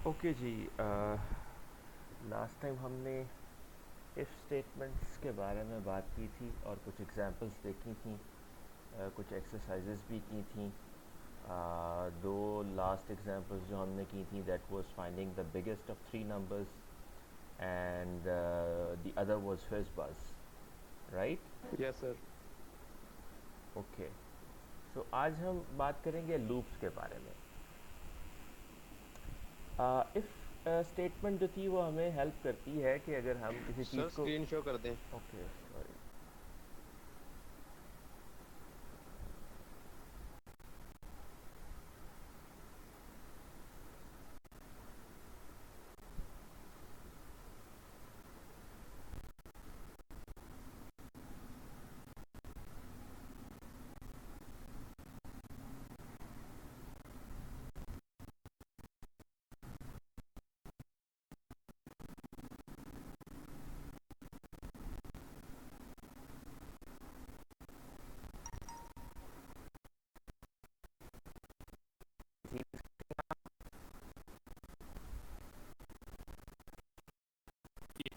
Okay जी। Last time हमने if statements के बारे में बात की थी और कुछ एग्जांपल्स देखी थी, कुछ एक्सरसाइजेस भी की थी। दो लास्ट एग्जांपल्स जो हमने की थी, that was finding the biggest of three numbers and the other was फिज बस, राइट? Yes sir. ओके। सो आज हम बात करेंगे लूप्स के बारे में। इफ़ स्टेटमेंट जो थी वो हमें हेल्प करती है कि अगर हम किसी सर चीज़ को। स्क्रीन शो कर दें। Okay, sorry.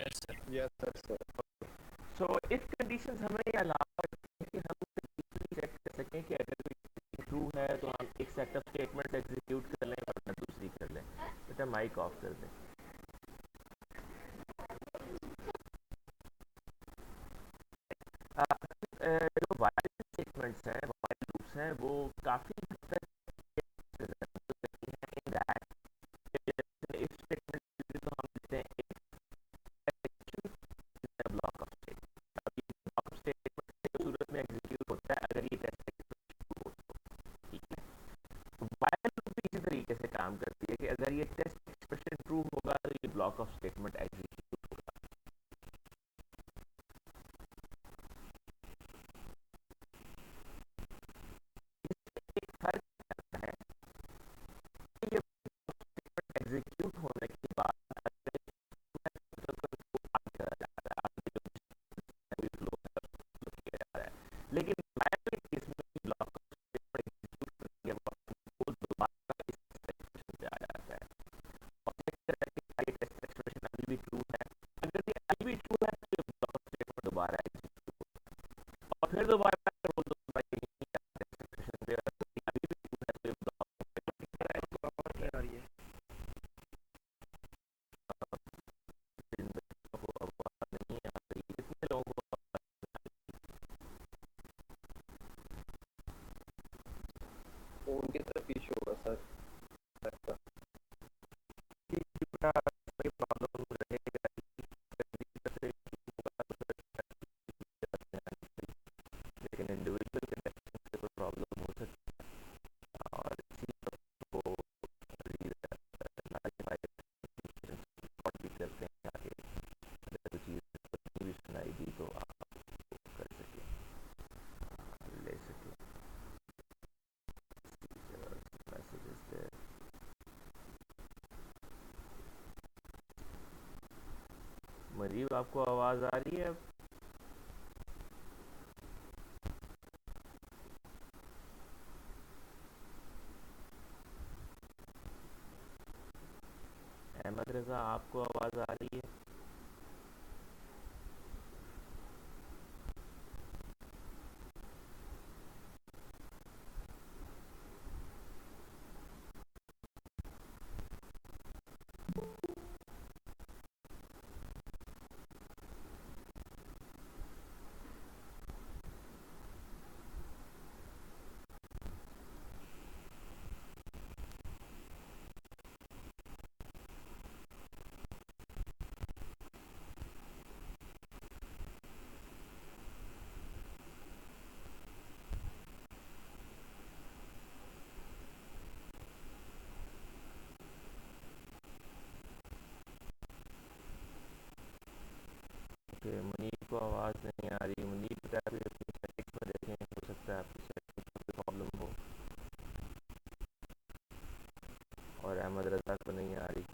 Yes sir. Yes sir sir. So if conditions हमें ये अलाउ करती हैं कि हम चेक कर सकें कि अगर कोई ट्रू है तो हम एक सेट ऑफ स्टेटमेंट्स एग्जीक्यूट कर लें वरना दूसरी कर लें। बेटा माइक ऑफ कर दें। जो वाइल स्टेटमेंट्स हैं, वाइल लूप्स हैं, वो काफ़ी हद तक इफ स्टेटमेंट तो हम लिखते हैं ब्लॉक ऑफ स्टेटमेंट। अब ये ब्लॉक ऑफ स्टेटमेंट की सूरत में एग्जीक्यूट होता है अगर ये टेस्ट ट्रू हो तो। ठीक है। वाइल लूप भी इसी तरीके से काम करती है कि अगर ये टेस्ट एक्सप्रेशन ट्रू होगा तो ये ब्लॉक ऑफ स्टेटमेंट एग्जीक्यूट होगा। एक फर्क है कि ये एग्जीक्यूट होने के बाद अगर आगे चला जा रहा है, आगे जो फ्लो किया जा रहा है, लेकिन वाइल के केस में ब्लॉक ऑफ स्टेटमेंट एग्जीक्यूट करने के बाद वो दोबारा इस एक्सप्रेशन पे आ जाता है और चेक करता है कि ये टेस्ट एक्सप्रेशन अभी भी ट्रू है। अगर ये अभी भी ट्रू है तो ये ब्लॉक ऑफ स्टेटमेंट दोबारा एग्जीक्यूट होगा और फिर दोबारा वो दोबारा यही एक्सप्रेशन पे अभी भी ट्रू है तो ये ब्लॉक ऑफ स्टेटमेंट आवाज नहीं आ रही है। नहीं आ रही। कितने लोगों को फोन की तरफ इशू होगा सर लगता। प्रॉब्लम रहेगा, लेकिन इंडिविजुअल कनेक्शन से कोई प्रॉब्लम हो सकती है और इसी को रिकॉर्ड भी करते हैं आगे। अगर कोई चीज़ भी सुनाई दी तो आप कर सकें, ले सकें। Messages there. मरीब, आपको आवाज़ आ रही है अब? अहमद रज़ा, आपको आवाज़ आ रही है? ओके, मुनीब को आवाज़ नहीं आ रही। मुनीब बता भी अपनी सेटिंग्स में देखें, हो सकता है आपकी सेटिंग्स में प्रॉब्लम हो और अहमद रज़ा को नहीं आ रही।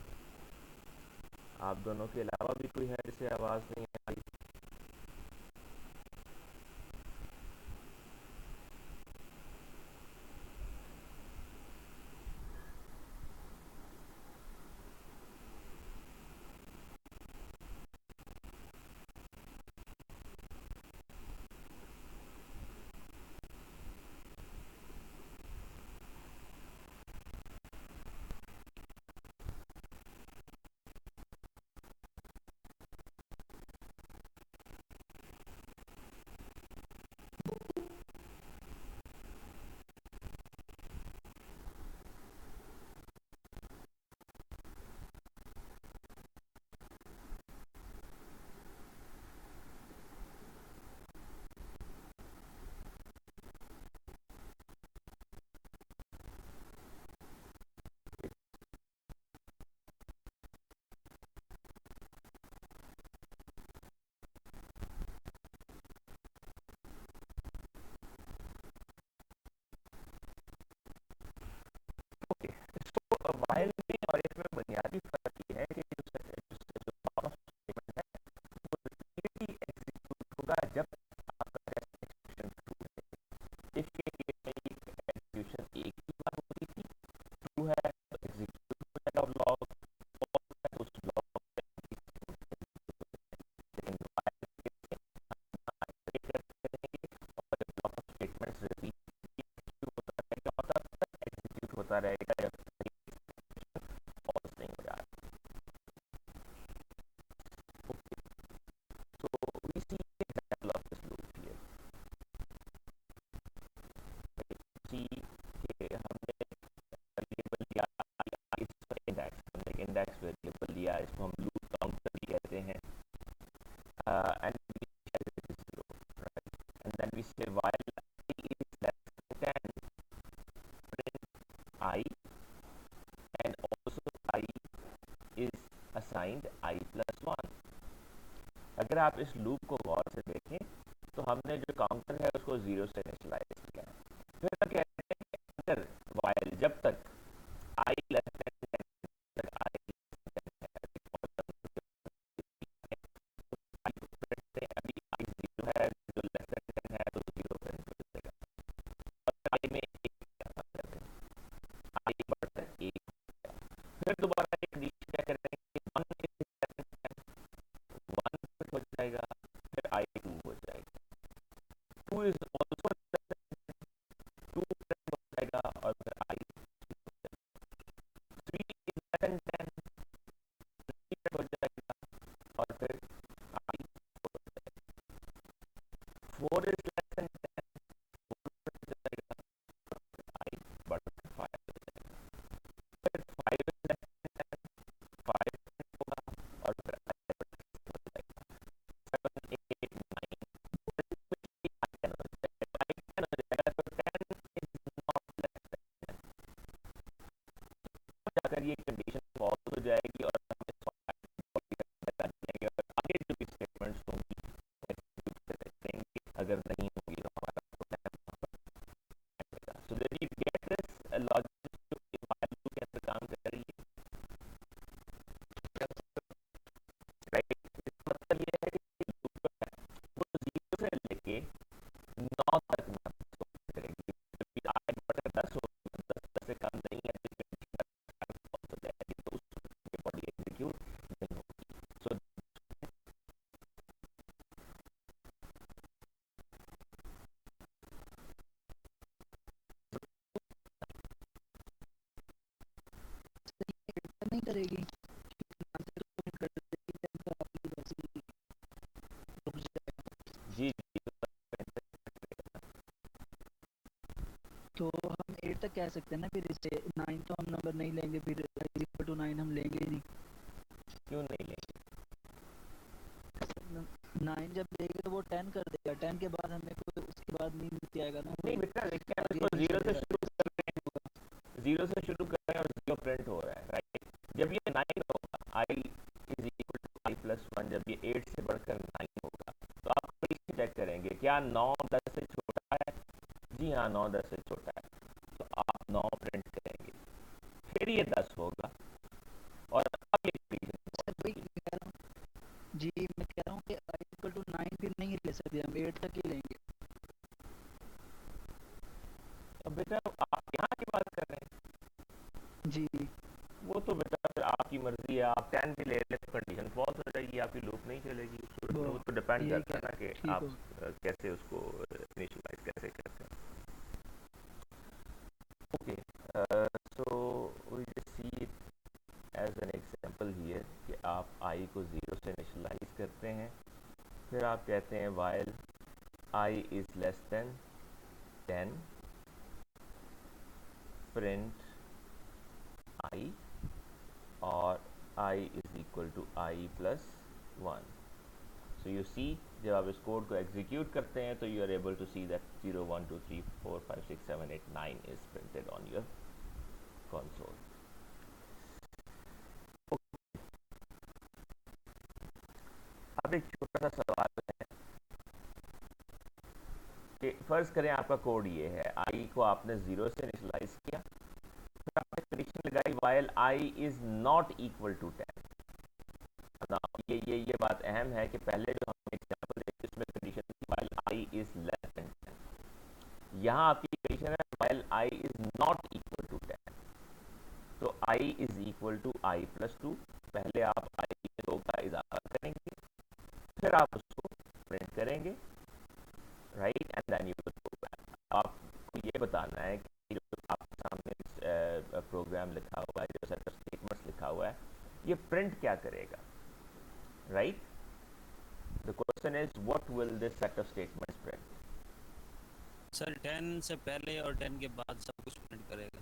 आप दोनों के अलावा भी कोई है जिसे आवाज़ नहीं आ रही? होता रहेगा जब तक फॉल्स नहीं हो जाता। Okay, so we see example of this loop here. See के हमने वेरिएबल लिया इसका इंडेक्स, हमने एक इंडेक्स वेरिएबल लिया, इसको हम लूप काउंटर भी कहते हैं, and and then we say while I is less than 10, print I, and also I is assigned I plus 1। अगर आप इस लूप को गौर से देखें तो हमने जो काउंटर है उसको 0 से इनिशियलाइज किया है। फिर हम कहते हैं कि अगर while जब तक I less than 10 तक I अभी I 0 है, जो लेस देन 10 है तो 0 प्रिंट कर देगा। और I में I बढ़कर 1, फिर दोबारा एक कंडीशन क्या करेंगे, 1 प्रिंट हो जाएगा, फिर I 2 हो जाएगा, 2 इज ऑल्सो 2 प्रिंट हो जाएगा, और फिर I 3 is less than 10 print हो जाएगा, और फिर I 4 is less than 10 print हो जाएगा, I बढ़कर 5 हो जाएगा, फिर 5 इज लेस देन 10 5 प्रिंट होगा, और फिर I बढ़कर 6 हो जाएगा, 7 8 9 10 हो जाएगा, तो 10 इज नॉट लेस देन 10, जाकर ये कंडीशन फॉल्स हो जाएगी और हम इस लगा देंगे, और आगे जो भी स्टेटमेंट्स होंगी एग्जीक्यूट करेंगे, अगर नहीं होगी तो हमारा प्रोग्राम चलेगा। So there you get this logic जो while लूप के अंदर काम कर रही है, राइट। इसका मतलब ये है कि लूप जो है वो 0 से लेके 9 तक ना करेगी, जबकि आगे बढ़कर 10 हो, 10 से कम नहीं है तो फॉल्स हो जाएगी, तो उस बॉडी एग्जीक्यूट नहीं होगी। सो नहीं करेगी, कर देगी, तो आपकी वैसे ही रुक जाएगा। जी तो हम 8 तक कह सकते हैं ना, फिर इससे 9 तो हम नंबर नहीं लेंगे, फिर इक्वल टू 9 हम लेंगे ही नहीं। क्यों नहीं लेंगे? 9 जब लेंगे तो वो 10 कर देगा, 10 के बाद हमें कोई उसके बाद नहीं मिलती आएगा ना, नहीं बेटा, देखिए हम आगे इसको पीछे 0 से रहेगा। शुरू कर रहे हैं, 0 से शुरू कर रहे हैं और 0 प्रिंट हो रहा है, राइट। जब ये 9 होगा, I is equal to I plus 1, जब ये 8 से बढ़कर 9 होगा तो आप कंडीशन चेक करेंगे, क्या 9 10 से छोटा है? जी हाँ, 9 10 से छोटा है, तो आप 9 प्रिंट करेंगे, फिर ये 10 होगा, और अब ये सर वही कह रहा हूँ जी, मैं कह रहा हूँ कि I इक्वल टू 9 फिर नहीं ले सकते, हम 8 तक ही लेंगे। अब बेटा आप यहाँ की बात कर रहे हैं, जी वो तो बेटा फिर आपकी मर्जी है, आप 10 भी ले लें तो कंडीशन फॉल्स हो जाएगी, आपकी लूप नहीं चलेगी। वो तो डिपेंड ये करता है ना कि ठीक आप हो। कैसे उसको इनिशियलाइज कैसे करते हैं। Okay, so we just see it as an example here कि आप I को 0 से इनिशियलाइज करते हैं, फिर आप कहते हैं while I is less than 10 print I, और I is equal to I plus 1। So you see, जब आप इस कोड को एग्जीक्यूट करते हैं तो you are able to see that 0 1 2 3 4 5 6 7 8 9 is printed on your console. अब एक छोटा सा सवाल है कि फर्ज करें आपका कोड ये है, I को आपने 0 से इनिशियलाइज किया, फिर आपने कंडीशन लगाई while I is not equal to 10। ये बात अहम है कि पहले जो हम एग्जांपल देखते उसमें कंडीशन थी while I is less than 10, यहाँ आपकी कंडीशन है while I is not equal to 10, तो I is equal to I plus 2, पहले आप I में 2 का इजाफा करेंगे, फिर आप उसको प्रिंट करेंगे, right, and then you will go back. आपको ये बताना है कि आपके सामने प्रोग्राम लिखा हुआ है, जो सेट ऑफ स्टेटमेंट्स लिखा हुआ है, ये प्रिंट क्या करेगा, right? The question is what will this set of statements print? Sir 10 से पहले और 10 के बाद सब कुछ प्रिंट करेगा।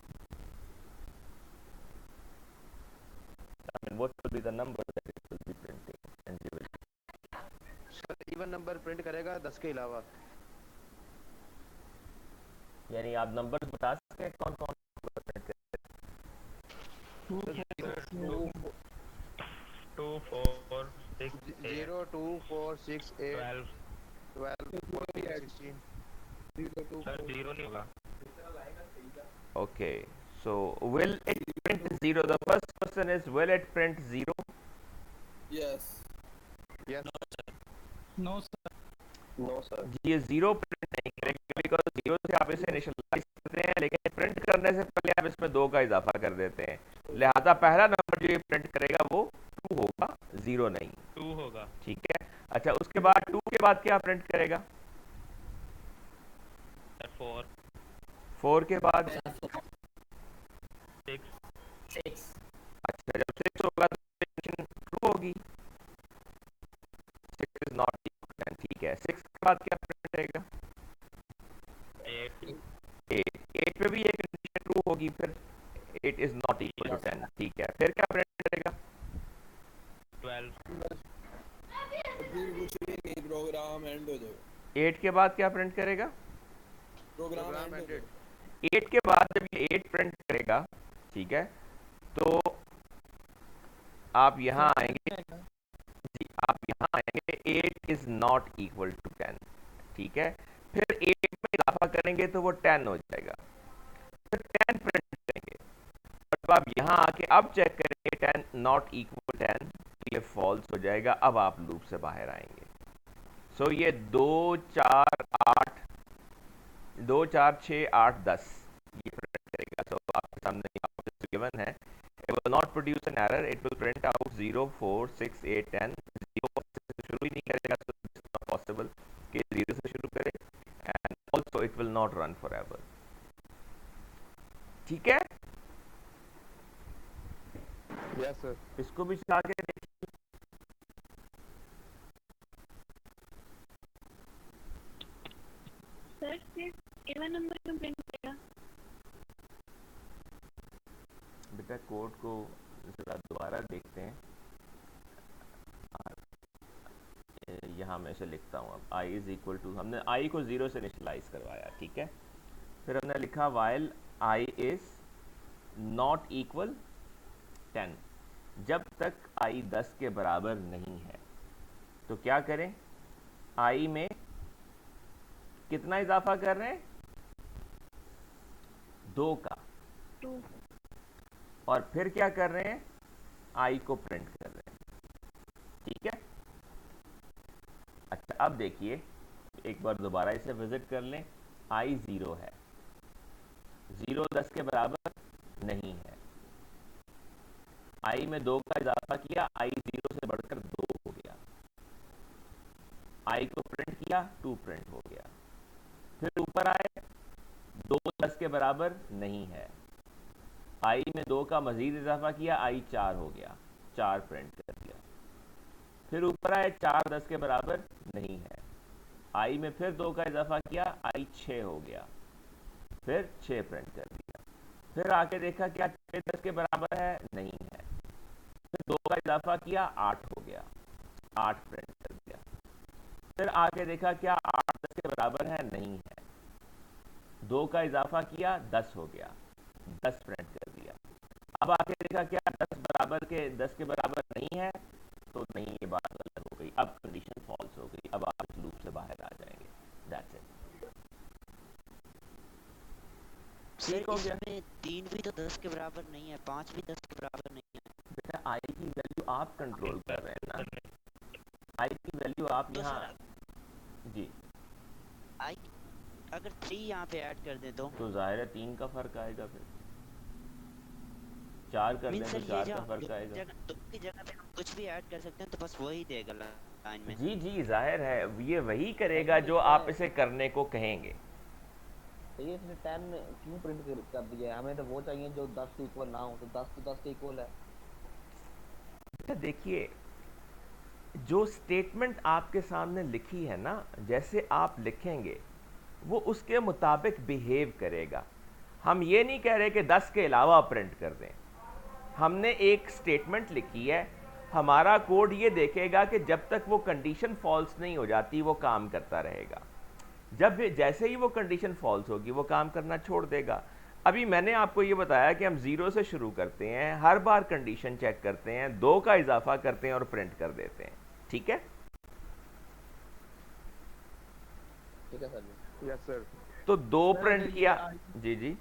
I mean, what will be the number that it will be printing? And you will... sir even number print करेगा 10 के अलावा। यानी आप नंबर्स बता सकते हैं कौन कौन नंबर प्रिंट करेगा? 2 4 6 0 2 4 6 8 12 12 14 16 सर 0 नहीं होगा। Okay, so will it print 0? The first question is, will it print 0? Yes no sir. No sir. जी, ये 0 प्रिंट नहीं करेगा, बिकॉज 0 से आप इसे इनिशियलाइज करते हैं, लेकिन प्रिंट करने से पहले आप इसमें 2 का इजाफा कर देते हैं, लिहाजा पहला नंबर जो ये प्रिंट करेगा वो 2 होगा, 0 नहीं। 2 होगा। ठीक है, अच्छा उसके बाद 2 के बाद क्या प्रिंट करेगा? सर 4 4 के बाद 6 अच्छा जब 6 होगा तो कंडीशन ट्रू होगी, 6 इज नॉट इक्वल टू 10। ठीक है, 6 के बाद क्या प्रिंट करेगा? 8 पे भी ये कंडीशन ट्रू होगी, फिर 8 इज नॉट इक्वल टू 10। ठीक है, फिर क्या प्रिंट करेगा? 12 प्रोग्राम एंड हो जाएगा। 8 के बाद क्या प्रिंट करेगा? प्रोग्राम एंड 8 के बाद जब ये 8 प्रिंट करेगा, ठीक है, तो आप यहाँ आएंगे जी, आप यहाँ आएंगे 8 इज नॉट इक्वल टू 10। ठीक है, फिर 8 में इजाफा करेंगे तो वो 10 हो जाएगा, फिर 10 प्रिंट करेंगे, और जब आप यहाँ आके अब चेक करेंगे 10 नॉट इक्वल 10 तो ये फॉल्स हो जाएगा। अब आप लूप से बाहर आएंगे। सो ये 2 4 8 2 4 6 8 10 ये प्रिंट करेगा। सो आपके सामने गिवन है, it will not produce an error, it will print out 0 4 6 8 10। 0 से शुरू ही नहीं करेगा, so it's not possible कि 0 से शुरू करे, and also it will not run forever। ठीक है, यस सर। इसको भी चला के देखिए। सर सिर्फ इवन नंबर क्यों प्रिंट करेगा? बेटा कोड को जरा दोबारा देखते हैं। यहाँ मैं इसे लिखता हूँ। अब i इज इक्वल टू, हमने i को 0 से इनिशियलाइज करवाया, ठीक है, फिर हमने लिखा while i is not equal 10, जब तक i 10 के बराबर नहीं है। तो क्या करें, i में कितना इजाफा कर रहे हैं? 2 का, 2 और फिर क्या कर रहे हैं, i को प्रिंट कर रहे हैं। ठीक है, अच्छा अब देखिए, एक बार दोबारा इसे विजिट कर लें। i 0 है, 0 10 के बराबर नहीं है, i में 2 का इजाफा किया, i 0 से बढ़कर 2 हो गया, i को प्रिंट किया, 2 प्रिंट हो गया। फिर ऊपर आए, 2 10 के बराबर नहीं है, i में 2 का मजीद इजाफा किया, i 4 हो गया, 4 प्रिंट कर दिया। फिर ऊपर आए, 4 10 के बराबर नहीं है, i में फिर 2 का इजाफा किया, i 6 हो गया, फिर 6 प्रिंट कर दिया। फिर आके देखा क्या 6 10 के बराबर है, नहीं है, फिर 2 का इजाफा किया, 8 हो गया, 8 प्रिंट कर दिया। फिर आके देखा क्या 8 10 के बराबर है, नहीं है, 2 का इजाफा किया, 10 हो गया, 10 प्रिंट कर दिया। अब आके देखा क्या 10 के बराबर नहीं है, तो नहीं, ये बात गलत हो गई, अब कंडीशन फॉल्स हो गई, अब आप इस लूप से बाहर आ जाएंगे। That's it. ठीक हो गया। 3 भी तो 10 के बराबर नहीं है, 5 भी 10 के बराबर नहीं है। बेटा आई की वैल्यू आप कंट्रोल कर रहे हैं ना, आई की वैल्यू आप तो यहाँ सर जी, आई अगर 3 यहाँ पे ऐड कर दे तो जाहिर है 3 का फर्क आएगा, फिर 4 कर दें तो 4 का फर्क आएगा। दो की जगह पे हम कुछ भी ऐड कर सकते हैं, तो बस वही देगा लाइन में। जी जी, जाहिर है ये वही करेगा जो आप इसे करने को कहेंगे। तो ये इसने 10 क्यों प्रिंट कर दिया है? हमें तो वो चाहिए जो 10 के इक्वल ना हो, तो 10 तो 10 के इक्वल है। अच्छा देखिए, जो स्टेटमेंट आपके सामने लिखी है ना, जैसे आप लिखेंगे वो उसके मुताबिक बिहेव करेगा। हम ये नहीं कह रहे कि 10 के अलावा प्रिंट कर दें। हमने एक स्टेटमेंट लिखी है, हमारा कोड ये देखेगा कि जब तक वो कंडीशन फॉल्स नहीं हो जाती वो काम करता रहेगा। जब जैसे ही वो कंडीशन फॉल्स होगी वो काम करना छोड़ देगा। अभी मैंने आपको ये बताया कि हम 0 से शुरू करते हैं, हर बार कंडीशन चेक करते हैं, 2 का इजाफा करते हैं और प्रिंट कर देते हैं। ठीक है, ठीक है सर जी। Yes sir. तो 2 सर प्रिंट अगर ये किया। जी जी,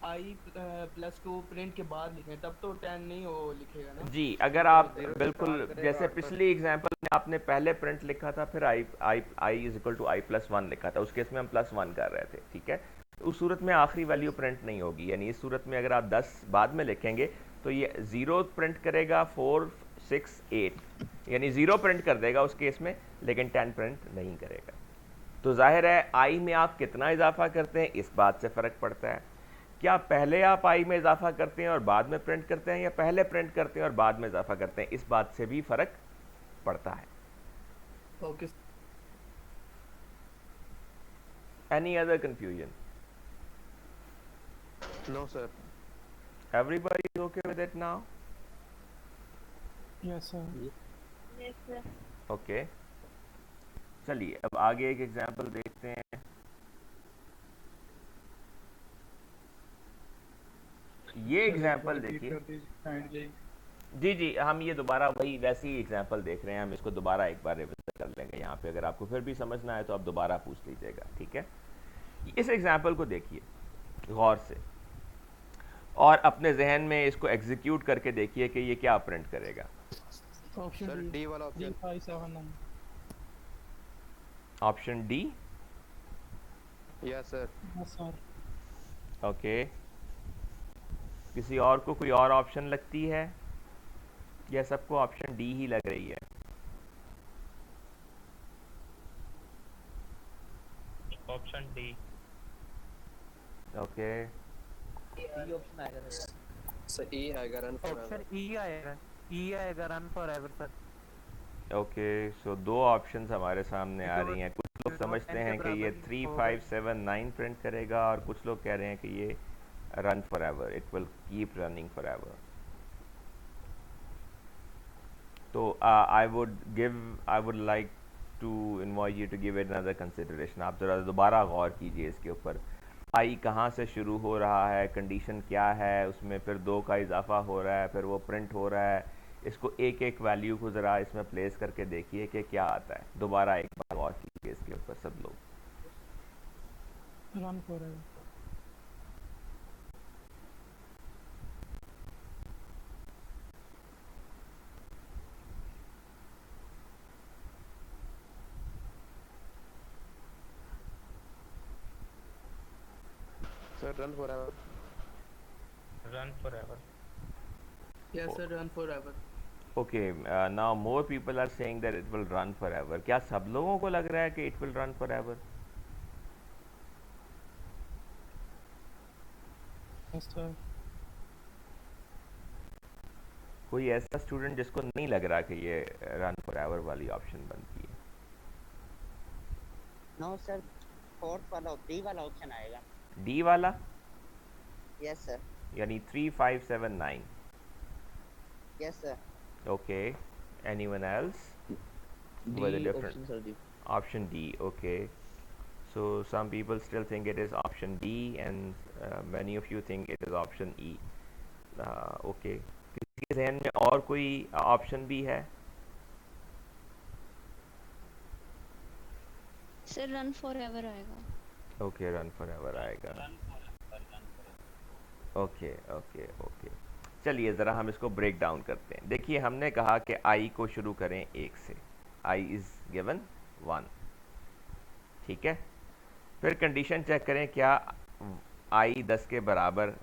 i+2 प्रिंट के बाद लिखें तब तो 10 नहीं वो लिखेगा ना। जी अगर आप 0 से बिल्कुल स्टार्ट करेगा जैसे 8 पर। पिछली एग्जांपल में आपने पहले प्रिंट लिखा था, फिर i = i+1 लिखा था, उस केस में हम +1 कर रहे थे। ठीक है, तो उस सूरत में आखिरी वैल्यू प्रिंट नहीं होगी। यानी इस सूरत में अगर आप 10 बाद में लिखेंगे तो ये 0 प्रिंट करेगा, 4 6 8, यानी 0 प्रिंट कर देगा उस केस में, लेकिन 10 प्रिंट नहीं करेगा। तो जाहिर है आई में आप कितना इजाफा करते हैं इस बात से फ़र्क पड़ता है। क्या पहले आप आई में इजाफा करते हैं और बाद में प्रिंट करते हैं, या पहले प्रिंट करते हैं और बाद में इजाफा करते हैं, इस बात से भी फ़र्क पड़ता है। Okay any other confusion? No sir. Everybody is okay with it now? Yes sir. Yes sir. Okay, चलिए अब आगे एक एग्जांपल देखते हैं। ये एग्जांपल देखिए। जी जी, हम ये दोबारा वही वैसी ही एग्जांपल देख रहे हैं, हम इसको दोबारा एक बार रिविज़िट कर लेंगे यहाँ पे। अगर आपको फिर भी समझना है तो आप दोबारा पूछ लीजिएगा। ठीक है, इस एग्जांपल को देखिए गौर से और अपने जहन में इसको एग्जीक्यूट करके देखिए कि ये क्या प्रिंट करेगा। सर डी वाला option. Option D. Yes sir. Okay, किसी और को कोई और ऑप्शन लगती है या सबको ऑप्शन डी ही लग रही है? Option D. Okay, D option आएगा सर। सर ई आएगा रन फॉरएवर। ऑप्शन ई आएगा रन फॉरएवर सर। ओके, सो 2 ऑप्शंस हमारे सामने आ रही हैं। कुछ लोग समझते हैं कि ये 3 5 7 9 प्रिंट करेगा और कुछ लोग कह रहे हैं कि ये run for ever, it will keep running forever. तो I would like to invite you to give it another consideration. आप ज़रा दोबारा गौर कीजिए इसके ऊपर। आई कहाँ से शुरू हो रहा है, कंडीशन क्या है, उसमें फिर 2 का इजाफा हो रहा है, फिर वो प्रिंट हो रहा है। इसको एक एक वैल्यू को ज़रा इसमें प्लेस करके देखिए कि क्या आता है। दोबारा एक बार गौर कीजिए इसके ऊपर सब लोग। Run forever. Sir run forever. Run forever. Yes sir, run forever. Okay, now more people are saying that it will run for ever. क्या सब लोगों को लग रहा है कि it will run for ever? Yes sir. कोई ऐसा स्टूडेंट जिसको नहीं लग रहा कि ये रन फॉर एवर वाली ऑप्शन बनती है? नो सर, फोर्थ वाला डी वाला ऑप्शन आएगा। डी वाला? Yes sir. यानी 3 5 7 9। Yes sir. Okay, anyone else with a D different option sir ji. option D? Okay, so some people still think it is option D and many of you think it is option E. Okay, किसी के जहन में और कोई option भी है? Sir run forever आएगा। Okay, run for ever आएगा। ओके ओके ओके, चलिए ज़रा हम इसको ब्रेक डाउन करते हैं। देखिए, हमने कहा कि आई को शुरू करें 1 से, आई इज़ गिवन 1। ठीक है, फिर कंडीशन चेक करें, क्या आई 10 के बराबर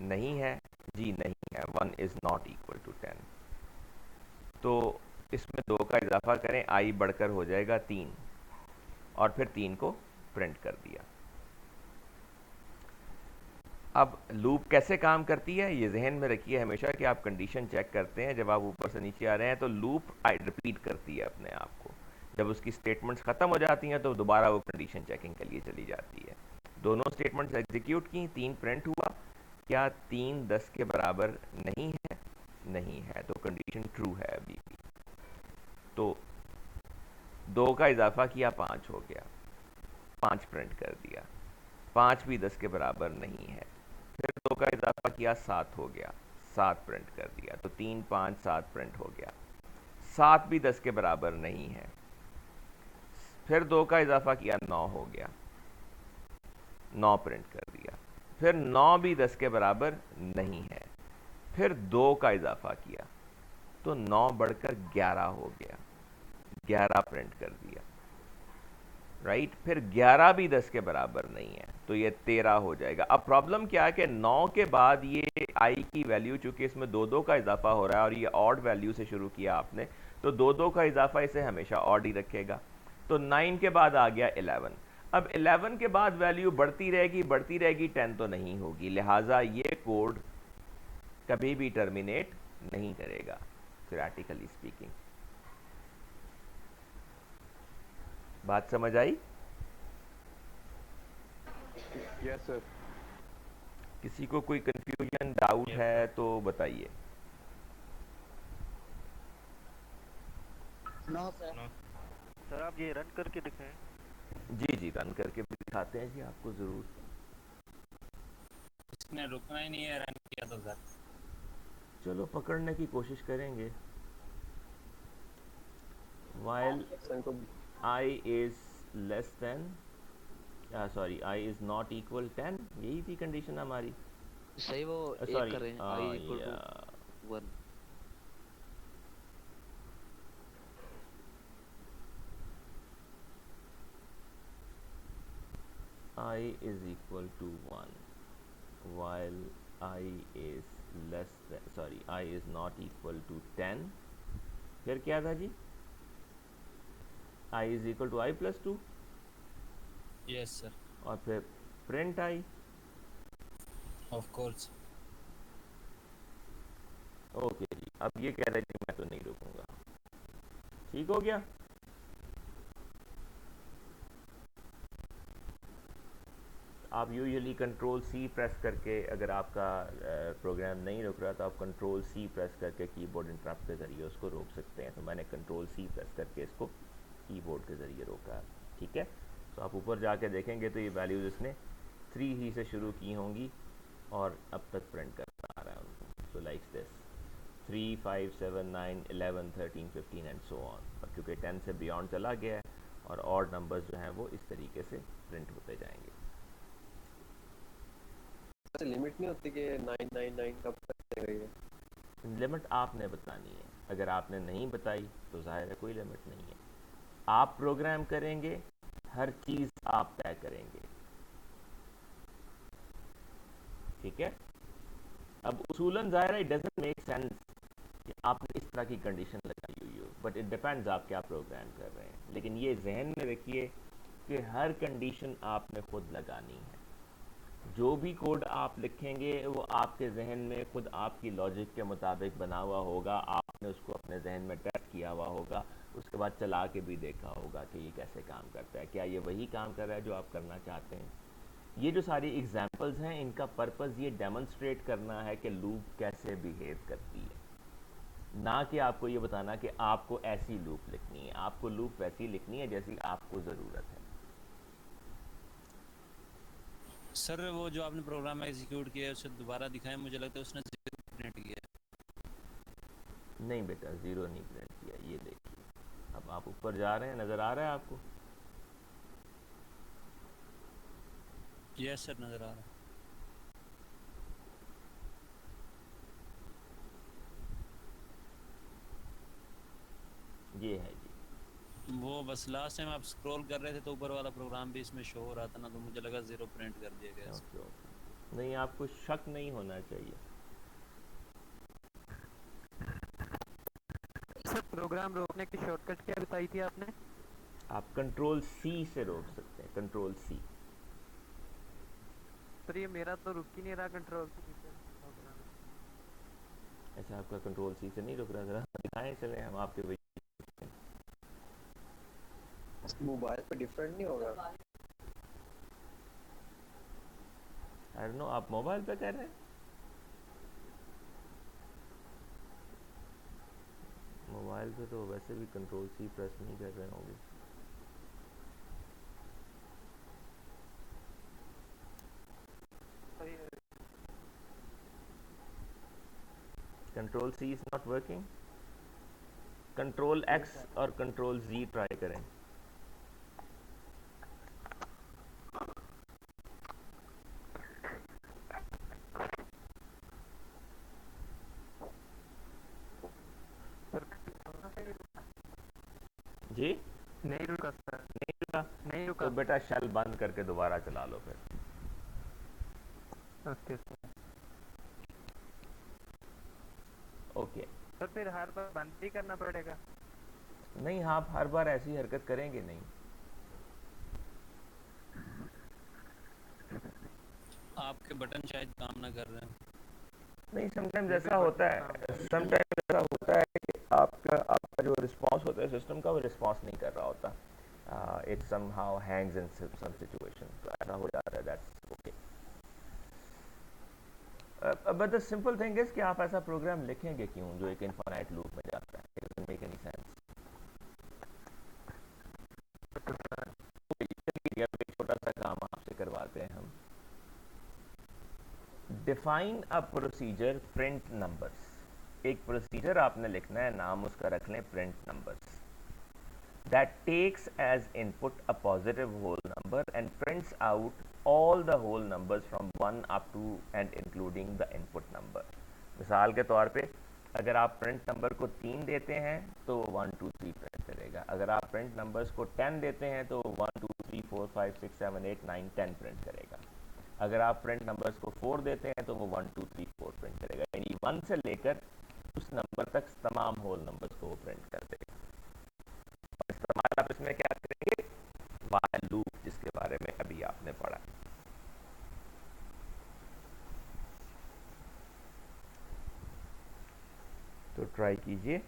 नहीं है? जी नहीं है, 1 इज़ नॉट इक्वल टू 10। तो इसमें 2 का इजाफा करें, आई बढ़कर हो जाएगा 3, और फिर 3 को प्रिंट कर दिया। अब लूप कैसे काम करती है ये जहन में रखिए हमेशा कि आप कंडीशन चेक करते हैं, जब आप ऊपर से नीचे आ रहे हैं तो लूप रिपीट करती है अपने आप को। जब उसकी स्टेटमेंट्स ख़त्म हो जाती हैं तो दोबारा वो कंडीशन चेकिंग के लिए चली जाती है। दोनों स्टेटमेंट्स एग्जीक्यूट की, 3 प्रिंट हुआ, क्या 3 10 के बराबर नहीं है? नहीं है, तो कंडीशन ट्रू है अभी भी। तो 2 का इजाफा किया 5 हो गया, 5 प्रिंट कर दिया, 5 भी 10 के बराबर नहीं है। फिर 2 का इजाफा किया 7 हो गया, 7 प्रिंट कर दिया, तो 3 5 7 प्रिंट हो गया, 7 भी 10 के बराबर नहीं है। फिर 2 का इजाफा किया 9 हो गया, 9 प्रिंट कर दिया, फिर 9 भी 10 के बराबर नहीं है। फिर 2 का इजाफा किया तो 9 बढ़कर 11 हो गया, 11 प्रिंट कर दिया, राइट। फिर 11 भी 10 के बराबर नहीं है, तो ये 13 हो जाएगा। अब प्रॉब्लम क्या है कि 9 के बाद ये आई की वैल्यू, चूंकि इसमें 2 का इजाफा हो रहा है और ये ऑड वैल्यू से शुरू किया आपने, तो 2 का इजाफा इसे हमेशा ऑड ही रखेगा। तो 9 के बाद आ गया 11। अब 11 के बाद वैल्यू बढ़ती रहेगी 10 तो नहीं होगी, लिहाजा ये कोड कभी भी टर्मिनेट नहीं करेगा थ्योरेटिकली स्पीकिंग। बात समझ आई? Yes sir. किसी को कोई कंफ्यूजन डाउट है तो बताइए। No sir. नो सर आप ये रन करके दिखाएं। जी जी, रन करके भी दिखाते हैं जी आपको ज़रूर। इसने रुकना ही नहीं है, रन किया तो सर। चलो पकड़ने की कोशिश करेंगे। while I is less than sorry I is not equal 10, यही थी कंडीशन हमारी। सही वो एक सॉरी कर रहे हैं I equal to 1। I is equal to 1 while I is less than sorry I is not equal to 10। फिर क्या था जी? I is equal to I plus 2 yes sir, और फिर print I। Of course. Okay जी, अब ये कह रहे थे मैं तो नहीं रुकूंगा, ठीक हो गया। आप यूजुअली कंट्रोल सी प्रेस करके, अगर आपका प्रोग्राम नहीं रुक रहा तो आप कंट्रोल सी प्रेस करके कीबोर्ड इंटरप्ट के ज़रिए उसको रोक सकते हैं। तो मैंने कंट्रोल सी प्रेस करके इसको कीबोर्ड के ज़रिए रोका, ठीक है। तो आप ऊपर जाके देखेंगे तो ये वैल्यूज़ इसने 3 ही से शुरू की होंगी और अब तक प्रिंट करता आ रहा है उनको। So like this 3 5 7 9 11 13 15 and so on. और क्योंकि 10 से बियॉन्ड चला गया है और ऑड नंबर्स जो हैं वो इस तरीके से प्रिंट होते जाएंगे। लिमिट नहीं होती कि 999 कब तक चलेगा ये? लिमिट आपने बतानी है, अगर आपने नहीं बताई तो जाहिर है कोई लिमिट नहीं है। आप प्रोग्राम करेंगे, हर चीज़ आप तय करेंगे, ठीक है। अब उसूलन जाहिर है इट डजंट मेक सेंस कि आपने इस तरह की कंडीशन लगाई हुई हो, बट इट डिपेंड्स आप क्या प्रोग्राम कर रहे हैं। लेकिन ये जहन में रखिए कि हर कंडीशन आपने खुद लगानी है। जो भी कोड आप लिखेंगे वो आपके जहन में खुद आपकी लॉजिक के मुताबिक बना हुआ होगा। आपने उसको अपने जहन में टेस्ट किया हुआ होगा, उसके बाद चला के भी देखा होगा कि ये कैसे काम करता है, क्या ये वही काम कर रहा है जो आप करना चाहते हैं। ये जो सारी एग्जांपल्स हैं इनका पर्पस ये डेमोन्स्ट्रेट करना है कि लूप कैसे बिहेव करती है, ना कि आपको ये बताना कि आपको ऐसी लूप लिखनी है। आपको लूप वैसी लिखनी है जैसी आपको ज़रूरत है। सर वो जो आपने प्रोग्राम एग्जीक्यूट किया है उसे दोबारा दिखाएं, मुझे लगता है उसने 0 प्रिंट किया है। नहीं बेटा, 0 नहीं प्रिंट किया। ये देखिए, अब आप ऊपर जा रहे हैं, नज़र आ रहा है आपको? यस सर, नज़र आ रहा है। ये है जी। वो बस लास्ट टाइम आप स्क्रॉल कर रहे थे तो ऊपर वाला प्रोग्राम भी इसमें शो हो रहा था ना, तो मुझे लगा 0 प्रिंट कर दिया गया। ओके ओके, नहीं आपको शक नहीं होना चाहिए। सर प्रोग्राम रोकने की शॉर्टकट क्या बताई थी आपने? आप कंट्रोल सी से रोक सकते हैं, कंट्रोल सी। सर ये मेरा तो रुक ही नहीं रहा कंट्रोल से नीचे। अच्छा, आपका कंट्रोल सी से नहीं रुक रहा, ज़रा दिखाएं, चले हम आपके वही। मोबाइल पे डिफरेंट नहीं होगा? आई डोंट नो, आप मोबाइल पे कह रहे हैं? मोबाइल पे तो वैसे भी कंट्रोल सी प्रेस नहीं कर रहे होंगे। Control C is not working. Control X और कंट्रोल जी ट्राई करें। जी नहीं रुका सर, नहीं रुका? नहीं रुका। तो बेटा शेल बंद करके दोबारा चला लो फिर। Okay sir. ओके। सर फिर हर बार बंद भी करना पड़ेगा? नहीं, आप हर बार ऐसी हरकत करेंगे नहीं। आपके बटन शायद काम ना कर रहे हैं। नहीं, समटाइम्स ऐसा होता है, समटाइम्स ऐसा होता है कि आपका जो रिस्पांस होता है सिस्टम का, वो रिस्पांस नहीं कर रहा होता। It somehow hangs in some situation, तो ऐसा हो जाता है, that's okay. But the simple thing is कि आप ऐसा प्रोग्राम लिखेंगे क्यों जो एक इनफाइनाइट लूप में जाता है? It doesn't make any sense. चलिए अब एक छोटा सा काम आपसे करवाते हैं हम। Define a procedure print numbers. एक प्रोसीजर आपने लिखना है, नाम उसका रख लें print numbers, that takes as input a positive whole number and prints out all the whole numbers from 1 up to and including the input number। मिसाल के तौर पे अगर आप प्रिंट नंबर को 3 देते हैं तो 1 2 3 प्रिंट करेगा। अगर आप प्रिंट नंबर्स को 10 देते हैं तो 1 2 3 4 5 6 7 8 9 10 प्रिंट करेगा। अगर आप प्रिंट नंबर्स को 4 देते हैं तो वो 1 2 3 4 प्रिंट करेगा, यानी 1 से लेकर उस नंबर तक तमाम होल नंबर्स को वो प्रिंट कर देगा। और इस्तेमाल आप इसमें क्या करेंगे? व्हाइल लूप, जिसके बारे में अभी आपने पढ़ा। तो ट्राई कीजिए।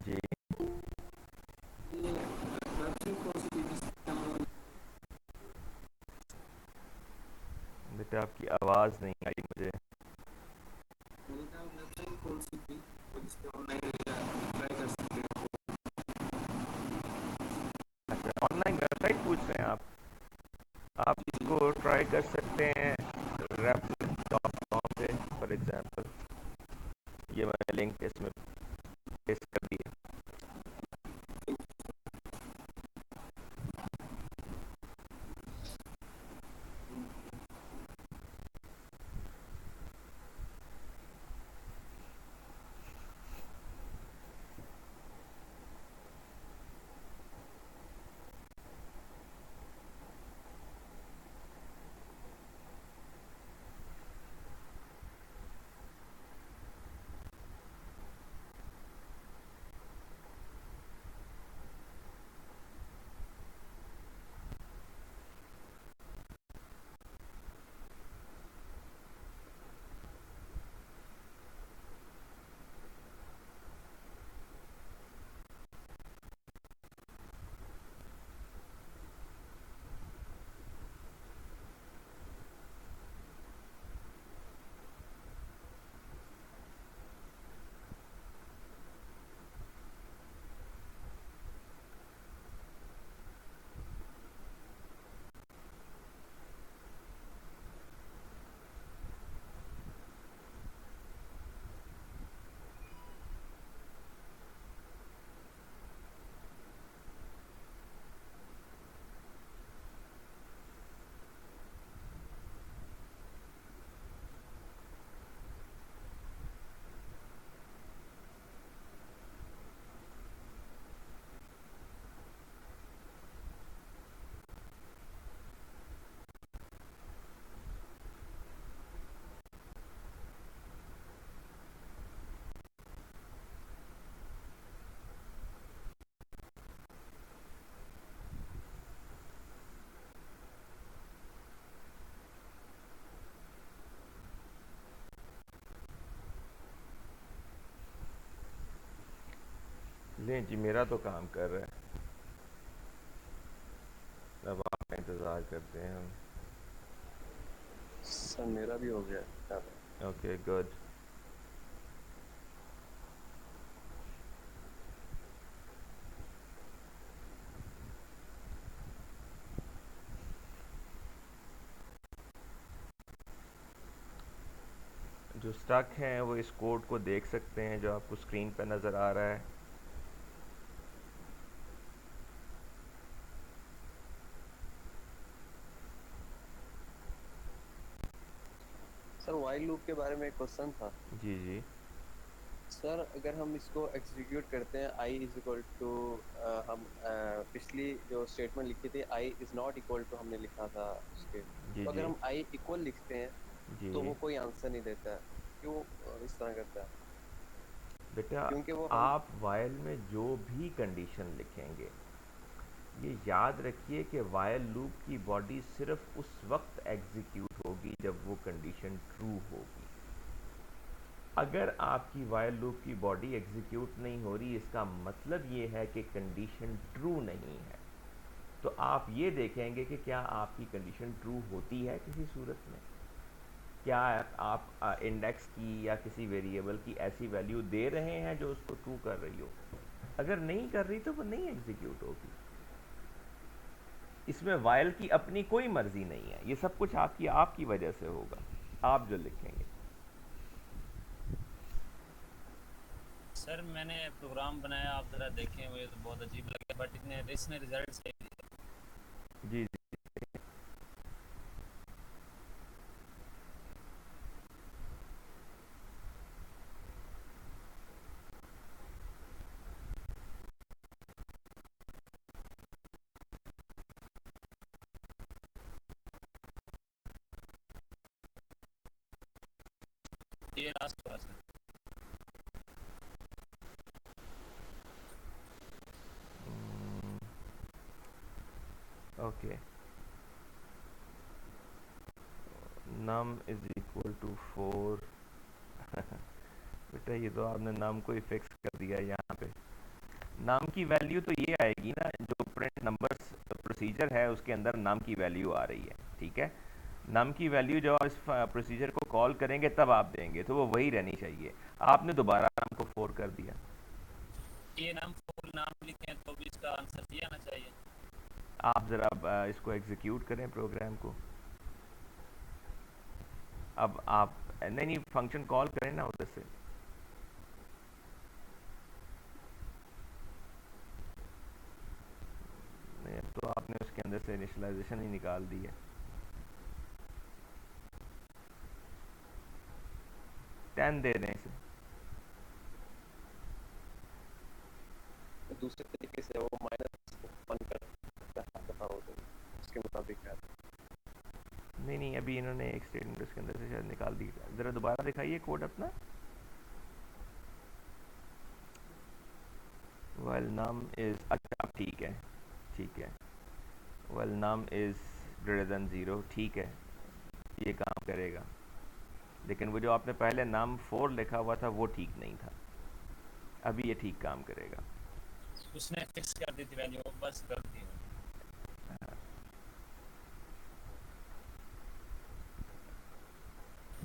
जी बेटा, आपकी आवाज़ नहीं आई मुझे। अच्छा, ऑनलाइन वेबसाइट पूछ रहे हैं आप इसको ट्राई कर सकते हैं reference.com पे फॉर एग्जांपल। ये मैंने लिंक इसमें पेस्ट कर दिया। नहीं जी, मेरा तो काम कर रहा है। अब आपका इंतज़ार करते हैं हम। सर मेरा भी हो गया। Okay good. जो स्टक हैं वो इस कोड को देख सकते हैं जो आपको स्क्रीन पर नज़र आ रहा है। सर वाइल लूप के बारे में एक क्वेश्चन था। जी जी। सर अगर हम इसको एग्जीक्यूट करते हैं आई इज इक्वल टू, हम पिछली जो स्टेटमेंट लिखी थी I is not equal to हमने लिखा था उसके, जी तो अगर जी। हम आई इक्वल लिखते हैं जी तो वो कोई आंसर नहीं देता है, क्यों इस तरह करता है? बेटा, क्योंकि वो हम आप वाइल में जो भी कंडीशन लिखेंगे, ये याद रखिए कि वाइल लूप की बॉडी सिर्फ उस वक्त एग्जीक्यूट होगी जब वो कंडीशन ट्रू होगी। अगर आपकी वाइल लूप की बॉडी एग्जीक्यूट नहीं हो रही, इसका मतलब ये है कि कंडीशन ट्रू नहीं है। तो आप ये देखेंगे कि क्या आपकी कंडीशन ट्रू होती है किसी सूरत में, क्या आप इंडेक्स की या किसी वेरिएबल की ऐसी वैल्यू दे रहे हैं जो उसको ट्रू कर रही हो। अगर नहीं कर रही तो वो नहीं एग्जीक्यूट होगी। इसमें वाइल की अपनी कोई मर्जी नहीं है, ये सब कुछ आपकी वजह से होगा, आप जो लिखेंगे। सर मैंने प्रोग्राम बनाया, आप ज़रा देखें, मुझे तो बहुत अजीब लगा, बट इसने रिजल्ट सही दिया। जी जी। ये लास्ट क्लास है। Okay, num is equal to 4। बेटा ये तो आपने नम को ही फिक्स कर दिया। यहाँ पे नाम की वैल्यू तो ये आएगी ना, जो प्रिंट नंबर्स प्रोसीजर है उसके अंदर नाम की वैल्यू आ रही है, ठीक है। नाम की वैल्यू जब आप इस प्रोसीजर को कॉल करेंगे तब आप देंगे, तो वो वही रहनी चाहिए। आपने दोबारा नाम को 4 कर दिया। ये नाम फुल नाम लिखें तो भी इसका आंसर ये आना चाहिए। आप ज़रा इसको एग्जीक्यूट करें प्रोग्राम को। अब आप नहीं फंक्शन कॉल करें ना उधर से। नहीं, तो आपने उसके अंदर से इनिशियलाइजेशन ही निकाल दी है। 10 दे दें इसे। दूसरे तरीके से वो -1 करता है, बताओ तो उसके मुताबिक है। नहीं अभी इन्होंने एक स्टेटमेंट उसके अंदर से शायद निकाल दी। ज़रा दोबारा दिखाइए कोड अपना। वाइल नाम इज़, अच्छा ठीक है ठीक है, वाइल नाम इज़ ग्रेटर देन 0, ठीक है, ये काम करेगा। लेकिन वो जो आपने पहले नाम 4 लिखा हुआ था वो ठीक नहीं था, अभी ये ठीक काम करेगा। उसने फिक्स कर दी थी वैल्यू, बस गलती है।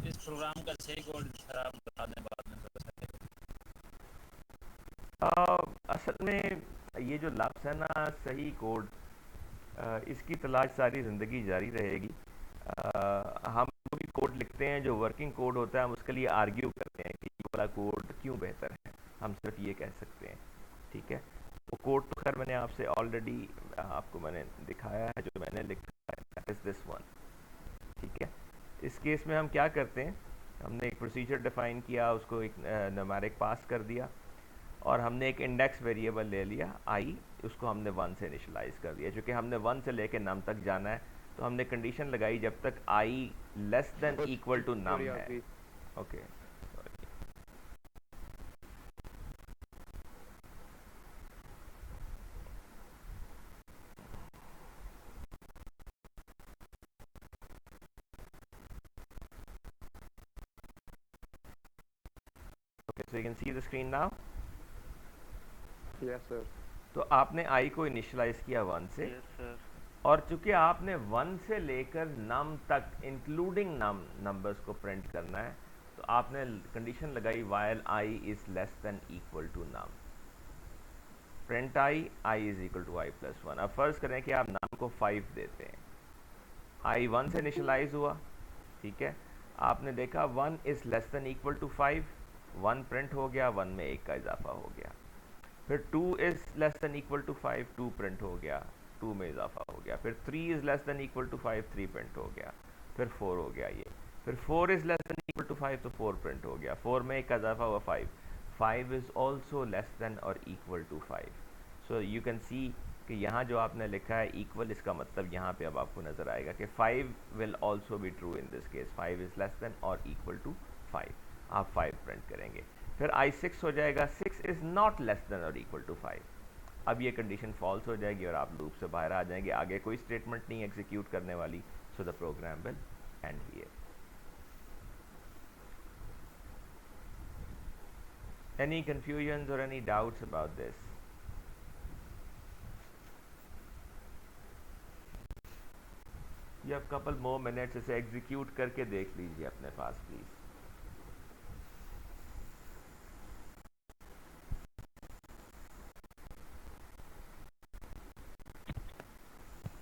इस प्रोग्राम का सही कोड खराब बता दें बाद में। असल में ये जो लफ्ज़ है ना सही कोड, इसकी तलाश सारी ज़िंदगी जारी रहेगी। हम जो भी कोड लिखते हैं जो वर्किंग कोड होता है हम उसके लिए आर्ग्यू करते हैं कि ये वाला कोड क्यों बेहतर है, हम सिर्फ ये कह सकते हैं, ठीक है। वो कोड तो खैर मैंने आपसे ऑलरेडी आपको मैंने दिखाया है जो मैंने लिखा है, दैट इज़ दिस वन, ठीक है। इस केस में हम क्या करते हैं, हमने एक प्रोसीजर डिफ़ाइन किया, उसको एक न्यूमेरिक पास कर दिया और हमने एक इंडेक्स वेरिएबल ले लिया आई, उसको हमने 1 से इनिशियलाइज़ कर दिया। चूँकि हमने 1 से लेके नम तक जाना है तो हमने कंडीशन लगाई जब तक आई लेस देन इक्वल टू नम है। Okay so you can see the screen now. Yes sir. तो आपने आई को इनिशियलाइज किया 1 से, यस सर। और चूंकि आपने 1 से लेकर नम तक इंक्लूडिंग नम नंबर्स को प्रिंट करना है, तो आपने कंडीशन लगाई while I is less than equal to num, print I is equal to I plus 1। अब फर्ज करें कि आप नम को 5 देते हैं, आई 1 से इनिशियलाइज हुआ, ठीक है, आपने देखा 1 is less than equal to 5, 1 print हो गया, 1 में 1 का इजाफा हो गया। फिर 2 is less than equal to 5, 2 print हो गया, 2 में इजाफा हो गया। फिर 3 is less than equal to 5, 3 print हो गया। फिर 4 हो गया ये। फिर 4 is less than equal to 5, तो 4 प्रिंट हो गया, 4 में 1 का इजाफा हुआ 5, 5 इज ऑल्सो लेस देन और equal to 5। So you can see कि यहाँ जो आपने लिखा है इक्वल, इसका मतलब यहाँ पे अब आपको नज़र आएगा कि 5 will also be true in this case, 5 is less than और इक्वल टू 5, आप 5 प्रिंट करेंगे। फिर आई 6 हो जाएगा, 6 इज नॉट लेस देन और इक्वल टू 5। अब ये कंडीशन फॉल्स हो जाएगी और आप लूप से बाहर आ जाएंगे, आगे कोई स्टेटमेंट नहीं एग्जीक्यूट करने वाली, so the program will end here. Any confusion और any doubts about this? You have couple more minutes, इसे एग्जीक्यूट करके देख लीजिए अपने पास प्लीज।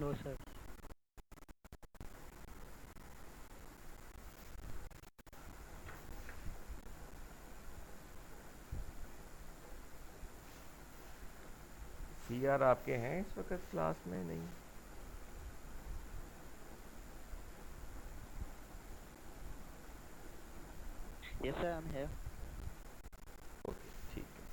No sir. सीआर आपके हैं इस वक्त क्लास में? नहीं। Yes sir, I am here. Okay, ठीक है।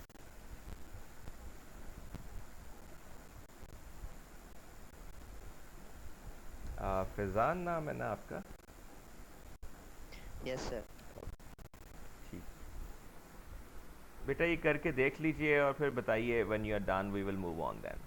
फैजान नाम है ना आपका? यस सर। ठीक, बेटा ये करके देख लीजिए और फिर बताइए, when you are done we will move on then.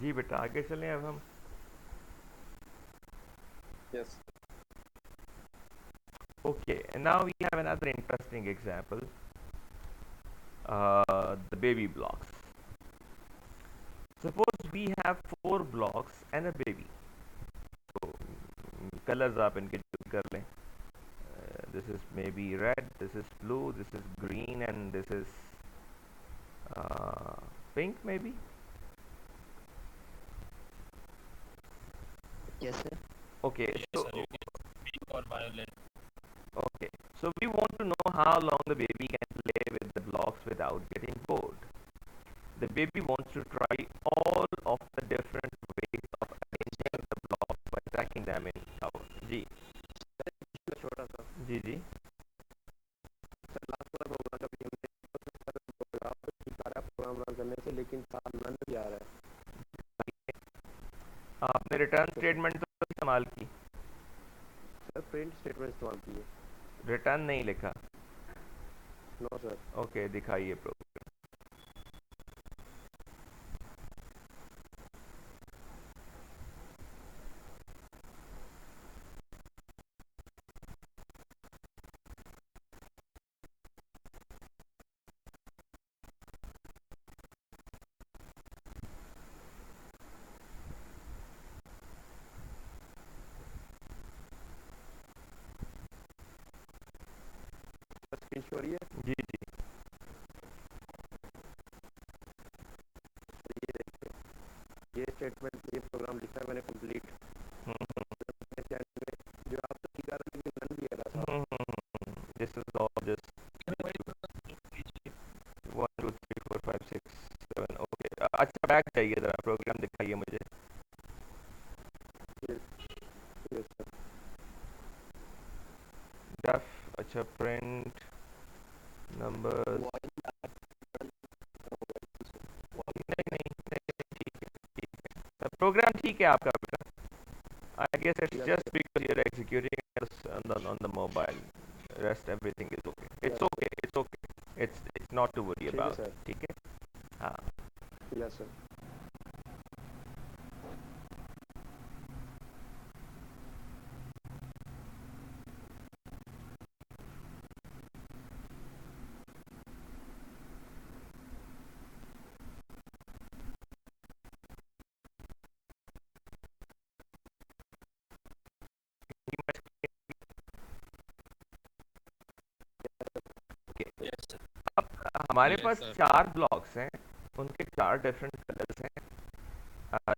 जी बेटा आगे चलें अब हम। Yes. Okay, and now we have another interesting example, the baby blocks. Suppose we have 4 blocks and a baby. So colors आप इनके choose कर लें. This is maybe red, this is blue, this is green, and this is pink maybe. Yes sir. Okay, Yes, so sir, you can pink or violet. okay, so we want to know how long the baby can play with the blocks without getting bored. The baby wants to try all of the different ways of arranging the blocks by stacking them in tower. जी छोटा सा जी जी sir, last वाला programme का भी हमने program run करने से, लेकिन साथ नन भी आ रहा है। आपने रिटर्न स्टेटमेंट तो इस्तेमाल की? सर प्रिंट स्टेटमेंट इस्तेमाल किए। रिटर्न नहीं लिखा? No sir. ओके, दिखाइए प्रोग्राम। स्क्रीन शो हो रही है? जी जी ये स्टेटमेंट ये प्रोग्राम लिखा है मैंने कंप्लीट जो आप तो ठीक है लेकिन नन दिया था this is all this 1 2 3 4 5 6 7 okay अच्छा बैक चाहिए जरा प्रोग्राम दिखाइए मुझे डेफ अच्छा प्रिंट नंबर प्रोग्राम ठीक है आपका बेटा I guess it's just because you're executing it on the mobile. Rest everything is okay. It's okay. It's okay. It's not to worry about. ठीक है? हाँ. Yes sir. हमारे पास 4 ब्लॉक्स हैं उनके 4 डिफरेंट कलर्स हैं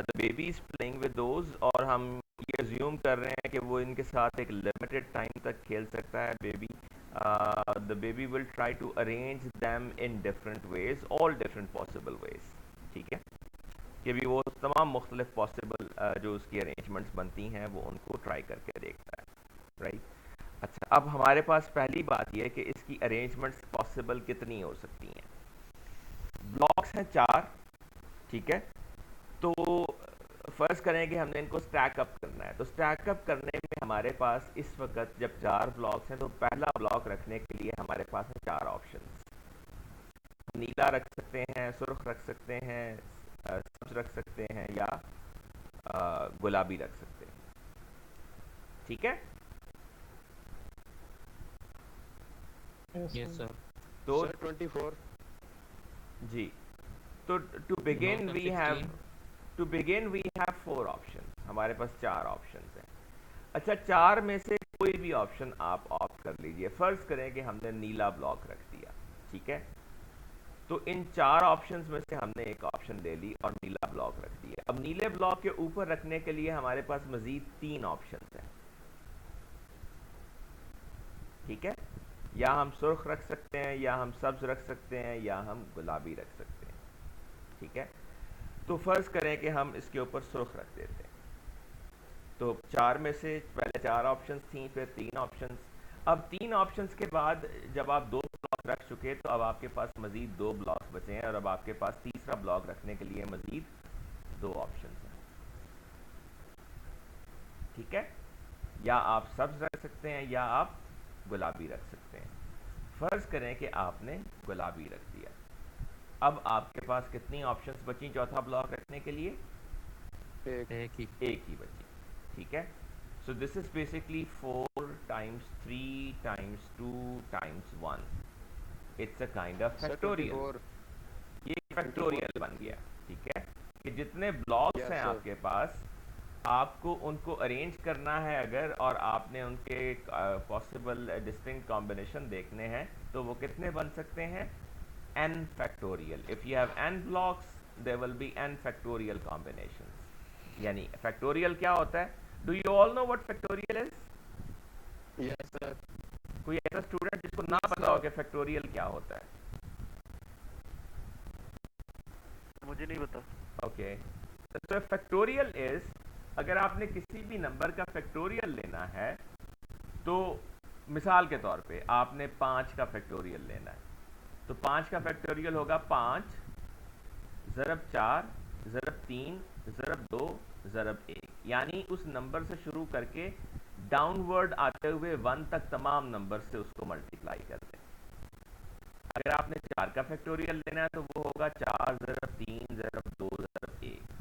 the baby is playing with those और हम ये अज्यूम कर रहे हैं कि वो इनके साथ एक लिमिटेड टाइम तक खेल सकता है baby the baby will try to arrange them in different ways all different possible ways ठीक है कि भी वो तमाम मुख्तलिफ पॉसिबल जो उसकी अरेंजमेंट्स बनती हैं वो उनको ट्राई करके देखता है राइट अच्छा अब हमारे पास पहली बात यह है कि इसकी अरेंजमेंट्स पॉसिबल कितनी हो सकती हैं ब्लॉक्स हैं 4 ठीक है तो फर्ज करें कि हमने इनको स्टैक अप करना है तो स्टैक अप करने में हमारे पास इस वक्त जब 4 ब्लॉक्स हैं तो पहला ब्लॉक रखने के लिए हमारे पास है 4 ऑप्शंस नीला रख सकते हैं सुर्ख रख सकते हैं सब्ज रख सकते हैं या गुलाबी रख सकते हैं ठीक है Yes, sir. तो Sir, 24. जी तो to begin we have 4 option हमारे पास 4 ऑप्शन हैं अच्छा 4 में से कोई भी ऑप्शन आप ऑप्ट कर लीजिए फर्ज करें कि हमने नीला ब्लॉक रख दिया ठीक है तो इन 4 ऑप्शंस में से हमने एक ऑप्शन ले ली और नीला ब्लॉक रख दिया अब नीले ब्लॉक के ऊपर रखने के लिए हमारे पास मजीद 3 ऑप्शंस हैं ठीक है या हम सुर्ख रख सकते हैं या हम सब्ज रख सकते हैं या हम गुलाबी रख सकते हैं ठीक है तो फर्ज करें कि हम इसके ऊपर सुर्ख रख देते हैं तो 4 में से पहले 4 ऑप्शंस थी फिर 3 ऑप्शंस अब 3 ऑप्शंस के बाद जब आप 2 ब्लॉक रख चुके तो अब आपके पास मजीद 2 ब्लॉक्स बचे हैं और अब आपके पास तीसरा ब्लॉक रखने के लिए मजीद 2 ऑप्शंस हैं ठीक है या आप सब्ज रख सकते हैं या आप गुलाबी रख सकते हैं फर्ज करें कि आपने गुलाबी रख दिया अब आपके पास कितनी ऑप्शंस बची चौथा ब्लॉक रखने के लिए एक ही बची ठीक है so this is basically 4 times 3 times 2 times 1 it's a kind of factorial ये फैक्टोरियल बन गया ठीक है कि जितने ब्लॉक्स हैं आपके पास आपको उनको अरेंज करना है अगर और आपने उनके पॉसिबल डिस्टिंक्ट कॉम्बिनेशन देखने हैं तो वो कितने बन सकते हैं n factorial if you have n blocks there will be n factorial combinations यानी फैक्टोरियल क्या होता है do you all know what factorial is Yes, sir. कोई ऐसा स्टूडेंट जिसको ना पता हो कि फैक्टोरियल क्या होता है मुझे नहीं पता ओके तो फैक्टोरियल इज अगर आपने किसी भी नंबर का फैक्टोरियल लेना है तो मिसाल के तौर पे आपने 5 का फैक्टोरियल लेना है तो 5 का फैक्टोरियल होगा 5 ज़रब 4 ज़रब 3 ज़रब 2 ज़रब 1 यानी उस नंबर से शुरू करके डाउनवर्ड आते हुए 1 तक तमाम नंबर से उसको मल्टीप्लाई कर दें अगर आपने 4 का फैक्टोरियल लेना है तो वो होगा 4 ज़रब 3 ज़रब 2 ज़रब 1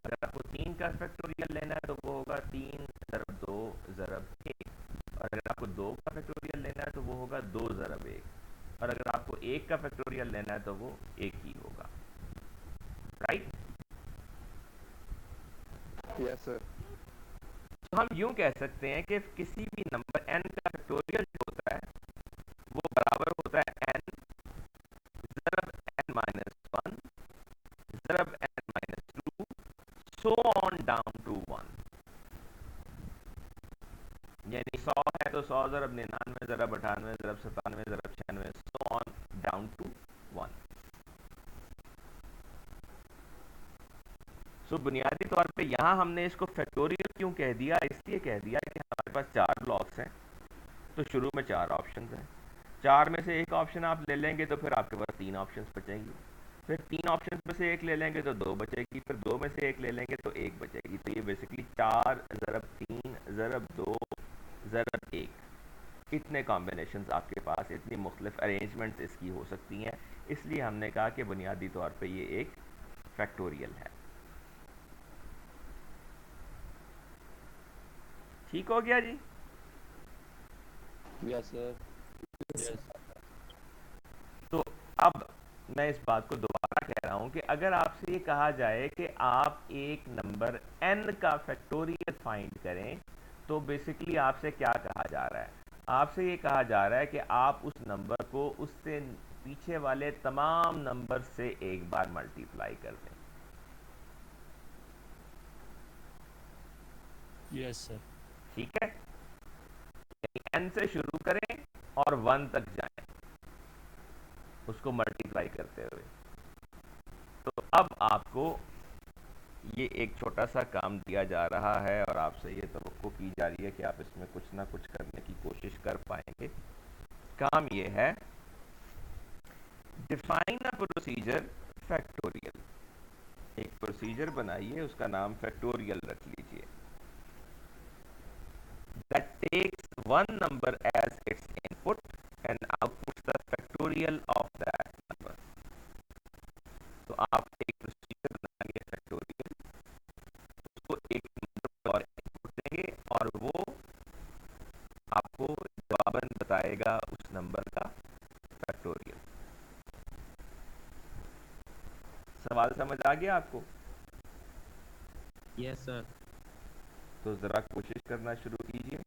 अगर आपको 3 का फैक्टोरियल लेना है तो वो होगा 3 ज़रब 2 ज़रब 1 और अगर आपको 2 का फैक्टोरियल लेना है तो वो होगा 2 ज़रब 1 और अगर आपको 1 का फैक्टोरियल लेना है तो वो 1 ही होगा राइट Yes, sir. तो हम यूं कह सकते हैं कि किसी भी नंबर n का फैक्टोरियल जो होता है वो बराबर होता है n ज़रब n-1 ज़रब n-2 ज़रब 99 ज़रब 98 ज़रब 97 ज़रब 96 so on down to 1। So बुनियादी तौर पे यहाँ हमने इसको फैक्टोरियल क्यों कह दिया, इसलिए कह दिया कि हमारे पास 4 ब्लॉक्स हैं, तो शुरू में 4 ऑप्शंस हैं, 4 में से एक ऑप्शन आप ले लेंगे तो फिर आपके पास 3 ऑप्शंस बचेंगी, फिर 3 ऑप्शंस में से एक ले लेंगे तो 2 बचेगी, फिर 2 में से एक ले लेंगे तो 1 बचेगी। तो ये बेसिकली 4 ज़रब 3 ज़रब 2 ज़रब 1 इतने कॉम्बिनेशंस आपके पास, इतनी मुख्तलिफ अरेंजमेंट्स इसकी हो सकती हैं, इसलिए हमने कहा कि बुनियादी तौर पे ये एक फैक्टोरियल है। ठीक हो गया जी? Yes sir. तो अब मैं इस बात को दोबारा कह रहा हूं कि अगर आपसे ये कहा जाए कि आप एक नंबर n का फैक्टोरियल फाइंड करें, तो बेसिकली आपसे क्या कहा जा रहा है? आपसे ये कहा जा रहा है कि आप उस नंबर को उससे पीछे वाले तमाम नंबर से एक बार मल्टीप्लाई कर दें। यस सर। ठीक है, n से शुरू करें और 1 तक जाएं उसको मल्टीप्लाई करते हुए। तो अब आपको ये एक छोटा सा काम दिया जा रहा है और आपसे ये तवक्को की जा रही है कि आप इसमें कुछ ना कुछ करने की कोशिश कर पाएंगे। काम ये है, डिफाइन अ प्रोसीजर फैक्टोरियल। एक प्रोसीजर बनाइए, उसका नाम फैक्टोरियल रख लीजिए, that takes one number as its input and outputs the factorial of that number। तो आप एक प्रोसीजर बनाएंगे फैक्टोरियल, उसको एक नंबर और इनपुट देंगे और वो आपको जवाबन बताएगा उस नंबर का फैक्टोरियल। सवाल समझ आ गया आपको? Yes sir. तो ज़रा कोशिश करना शुरू कीजिए।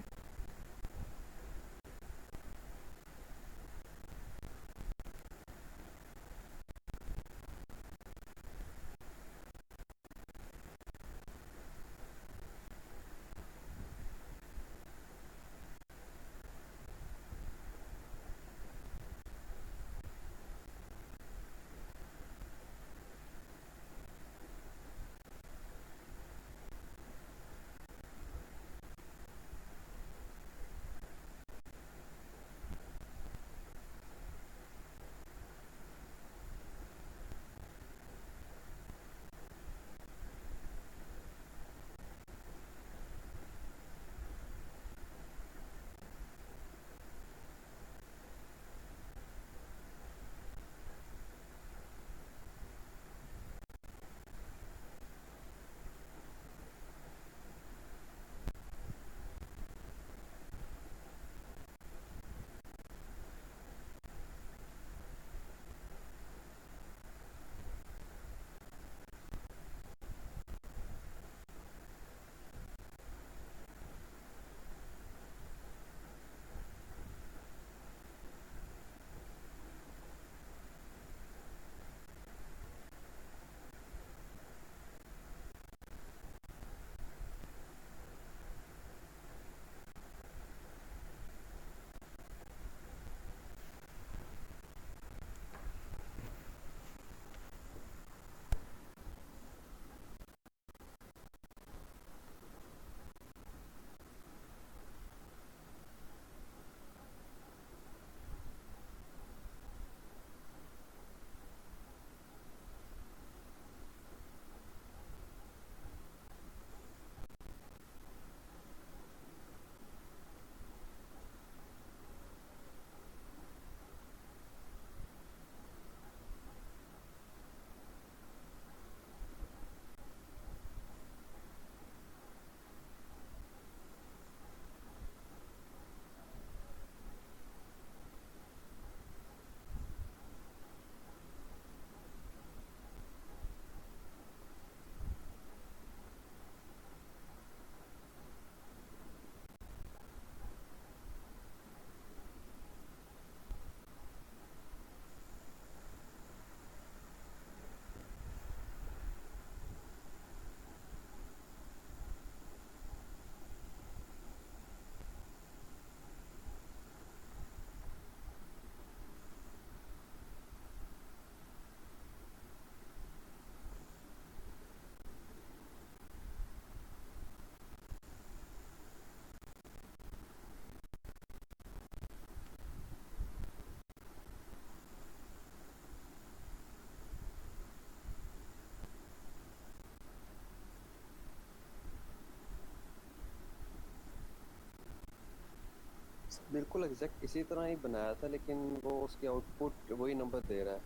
बिल्कुल एग्जैक्ट इसी तरह ही बनाया था, लेकिन वो उसकी आउटपुट वही नंबर दे रहा है।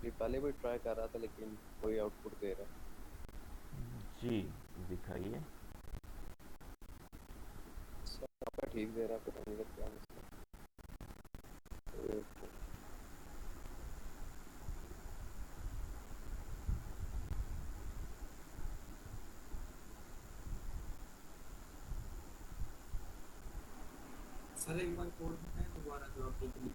ये पहले भी ट्राई कर रहा था लेकिन वही आउटपुट दे रहा है। जी दिखाइए। सर आपका ठीक दे रहा है, पता नहीं लग क्या मसला है। सर एक बार कोड बताएं दोबारा जो आप देख रहे हैं।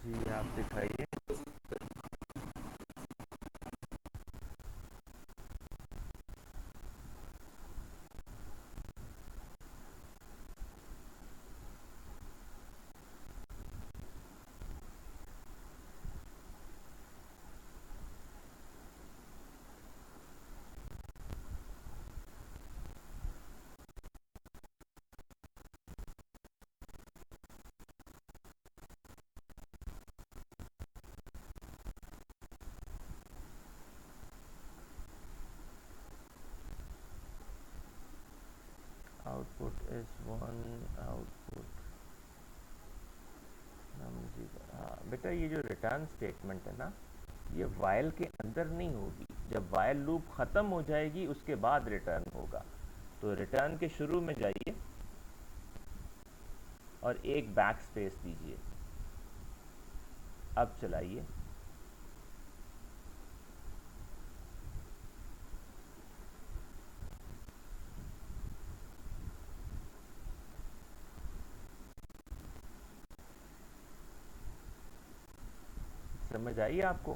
जी आप दिखाइए। Output is one output. हाँ बेटा, ये जो रिटर्न स्टेटमेंट है ना, ये वाइल के अंदर नहीं होगी। जब वाइल लूप ख़त्म हो जाएगी उसके बाद रिटर्न होगा। तो रिटर्न के शुरू में जाइए और एक बैक स्पेस दीजिए। अब चलाइए। समझ आई आपको?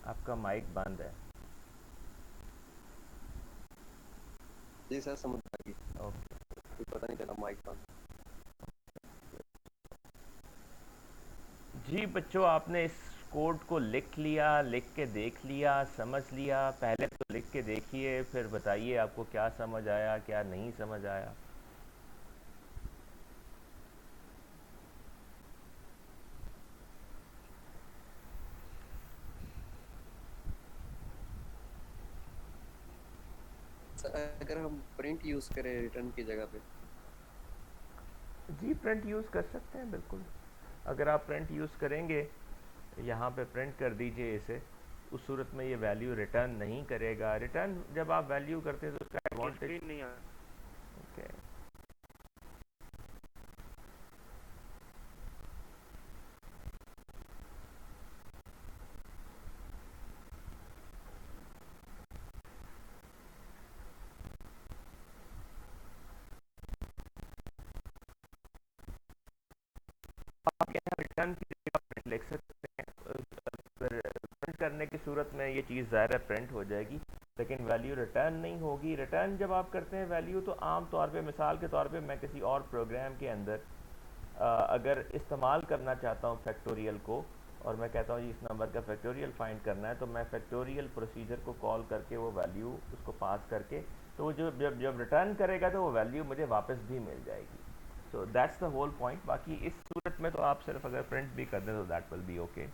आपका माइक बंद है। जी सर समझ आ गई। ओके। कोई पता नहीं चला माइक बंद। जी बच्चों, आपने इस कोड को लिख लिया, लिख के देख लिया, समझ लिया? पहले तो लिख के देखिए, फिर बताइए आपको क्या समझ आया, क्या नहीं समझ आया। सर अगर हम प्रिंट यूज करें रिटर्न की जगह पे? जी प्रिंट यूज़ कर सकते हैं बिल्कुल। अगर आप प्रिंट यूज़ करेंगे, यहाँ पे प्रिंट कर दीजिए इसे, उस सूरत में ये वैल्यू रिटर्न नहीं करेगा। रिटर्न जब आप वैल्यू करते हैं तो उसका एडवांटेज स्क्रीन नहीं आ ओके। आप यहाँ रिटर्न की जगह प्रिंट लिख सकते हैं। प्रिंट करने की सूरत में ये चीज़ ज़ाहिर है प्रिंट हो जाएगी, लेकिन वैल्यू रिटर्न नहीं होगी। रिटर्न जब आप करते हैं वैल्यू, तो आम तौर पे, मिसाल के तौर पे, मैं किसी और प्रोग्राम के अंदर अगर इस्तेमाल करना चाहता हूँ फैक्टोरियल को, और मैं कहता हूँ जी इस नंबर का फैक्टोरियल फाइंड करना है, तो मैं फैक्टोरियल प्रोसीजर को कॉल करके वो वैल्यू उसको पास करके, तो वो जो जब जब रिटर्न करेगा तो वो वैल्यू मुझे वापस भी मिल जाएगी। So that's the whole point. बाकी इस सूरत में तो आप सिर्फ अगर प्रिंट भी कर दें तो दैट विल बी ओके।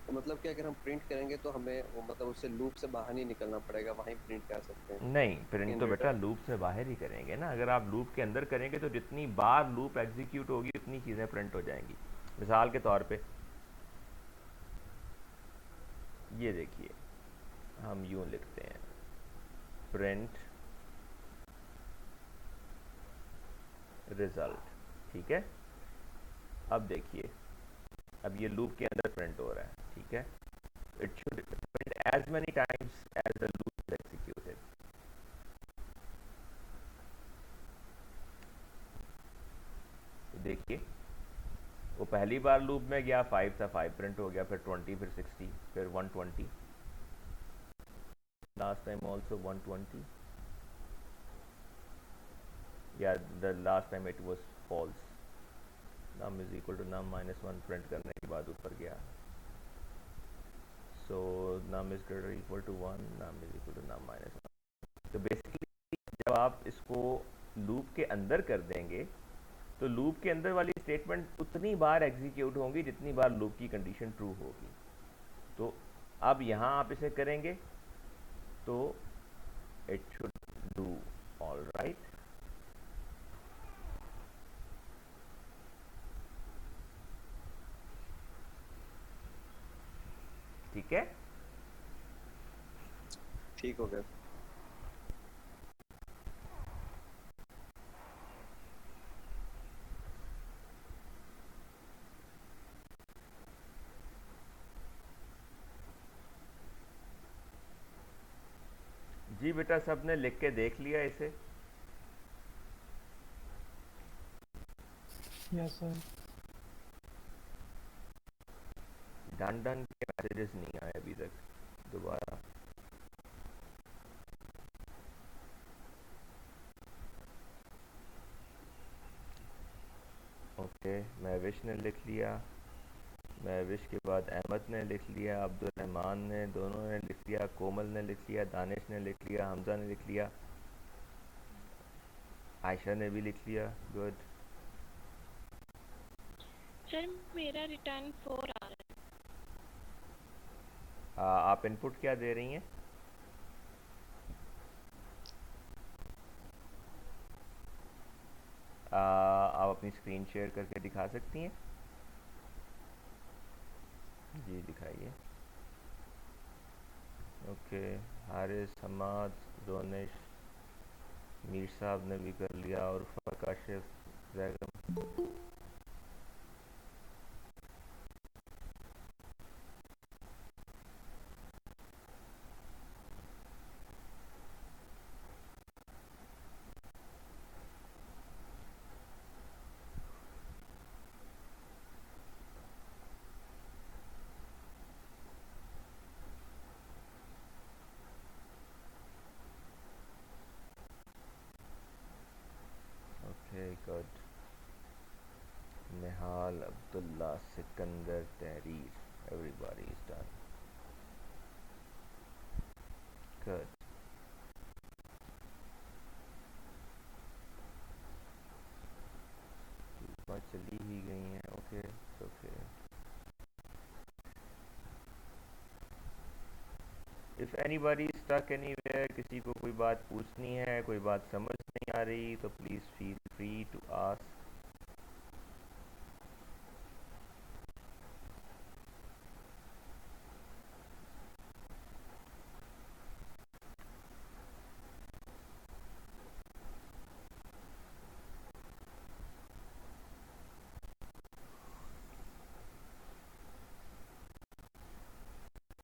तो मतलब कि अगर हम प्रिंट करेंगे तो हमें वो मतलब उससे लूप से बाहर नहीं निकलना पड़ेगा, वहीं प्रिंट कर सकते हैं? नहीं, प्रिंट इन तो बेटा रिटर्न लूप से बाहर ही करेंगे ना। अगर आप लूप के अंदर करेंगे तो जितनी बार लूप एग्जीक्यूट होगी उतनी चीज़ें प्रिंट हो जाएंगी। मिसाल के तौर पे ये देखिए, हम यूँ लिखते हैं प्रिंट रिजल्ट, ठीक है। अब देखिए, अब ये लूप के अंदर प्रिंट हो रहा है, ठीक है। It should print as many times as the loop is executed. देखिए वो पहली बार लूप में गया 5 था, 5 प्रिंट हो गया, फिर 20, फिर 60, फिर 120, लास्ट टाइम ऑल्सो 120, या the last time it was false, num is equal to num minus 1 print करने के बाद ऊपर गया, so num is greater equal to 1, num is equal to num minus 1। तो बेसिकली जब आप इसको लूप के अंदर कर देंगे तो लूप के अंदर वाली स्टेटमेंट उतनी बार एग्जीक्यूट होंगी जितनी बार लूप की कंडीशन ट्रू होगी। तो अब यहाँ आप इसे करेंगे तो it should do all right. ठीक है, ठीक हो गया। जी बेटा, सबने लिख के देख लिया इसे? Yes sir. डन डन के मैसेजेस नहीं आए अभी तक दोबारा। ओके, महविश ने लिख लिया, महविश के बाद अहमद ने लिख लिया, अब्दुल रहमान ने, दोनों ने लिख लिया, कोमल ने लिख लिया, दानिश ने लिख लिया, हमजा ने लिख लिया, आयशा ने भी लिख लिया। गुड। सर मेरा रिटर्न 4 आ रहा है। आप इनपुट क्या दे रही हैं? आप अपनी स्क्रीन शेयर करके दिखा सकती हैं? जी दिखाइए। ओके, हारिस, हमाद, जोनिश, मीर साहब ने भी कर लिया, और काशिफ, जैगम। गुड। निहाल, अब्दुल्ला, सिकंदर, तहरीर, everybody is done. Good. बात चली ही गई है। Okay okay. If anybody stuck anywhere, किसी को कोई बात पूछनी है, कोई बात समझ नहीं आ रही, तो please feel free to ask.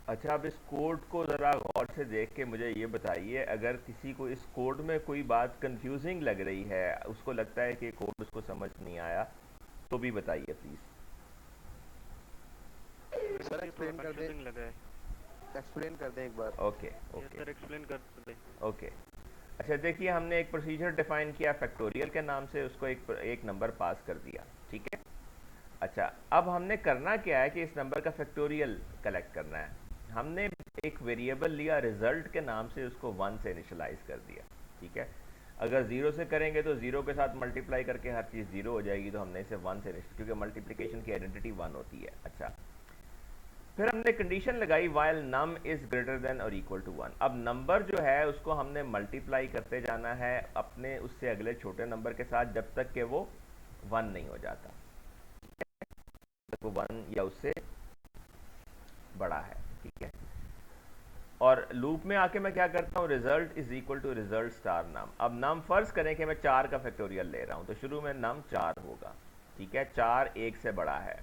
अच्छा, अब इस कोड को ज़रा गौर से देख के मुझे ये बताइए, अगर किसी को इस कोड में कोई बात कंफ्यूजिंग लग रही है, उसको लगता है कि कोड उसको समझ नहीं आया, तो भी बताइए प्लीज़। सर एक्सप्लेन कर दें, लगा है, एक्सप्लेन कर दें एक बार। ओके ओके सर एक्सप्लेन कर दें। ओके। अच्छा देखिए, हमने एक प्रोसीजर डिफाइन किया फैक्टोरियल के नाम से, उसको एक नंबर पास कर दिया, ठीक है। अच्छा, अब हमने करना क्या है कि इस नंबर का फैक्टोरियल कलेक्ट करना है। हमने एक वेरिएबल लिया रिजल्ट के नाम से, उसको 1 से इनिशियलाइज कर दिया, ठीक है। अगर 0 से करेंगे तो 0 के साथ मल्टीप्लाई करके हर चीज़ 0 हो जाएगी, तो हमने इसे 1 से, क्योंकि मल्टीप्लिकेशन की आइडेंटिटी 1 होती है। अच्छा, फिर हमने कंडीशन लगाई while num is greater than और इक्वल टू 1। अब नंबर जो है उसको हमने मल्टीप्लाई करते जाना है अपने उससे अगले छोटे नंबर के साथ, जब तक कि वो 1 नहीं हो जाता, वो 1 या उससे बड़ा है, ठीक है। और लूप में आके मैं क्या करता हूँ, result is equal to result star num. अब नम फर्ज करें कि मैं 4 का फैक्टोरियल ले रहा हूँ, तो शुरू में नम 4 होगा, ठीक है। 4 1 से बड़ा है,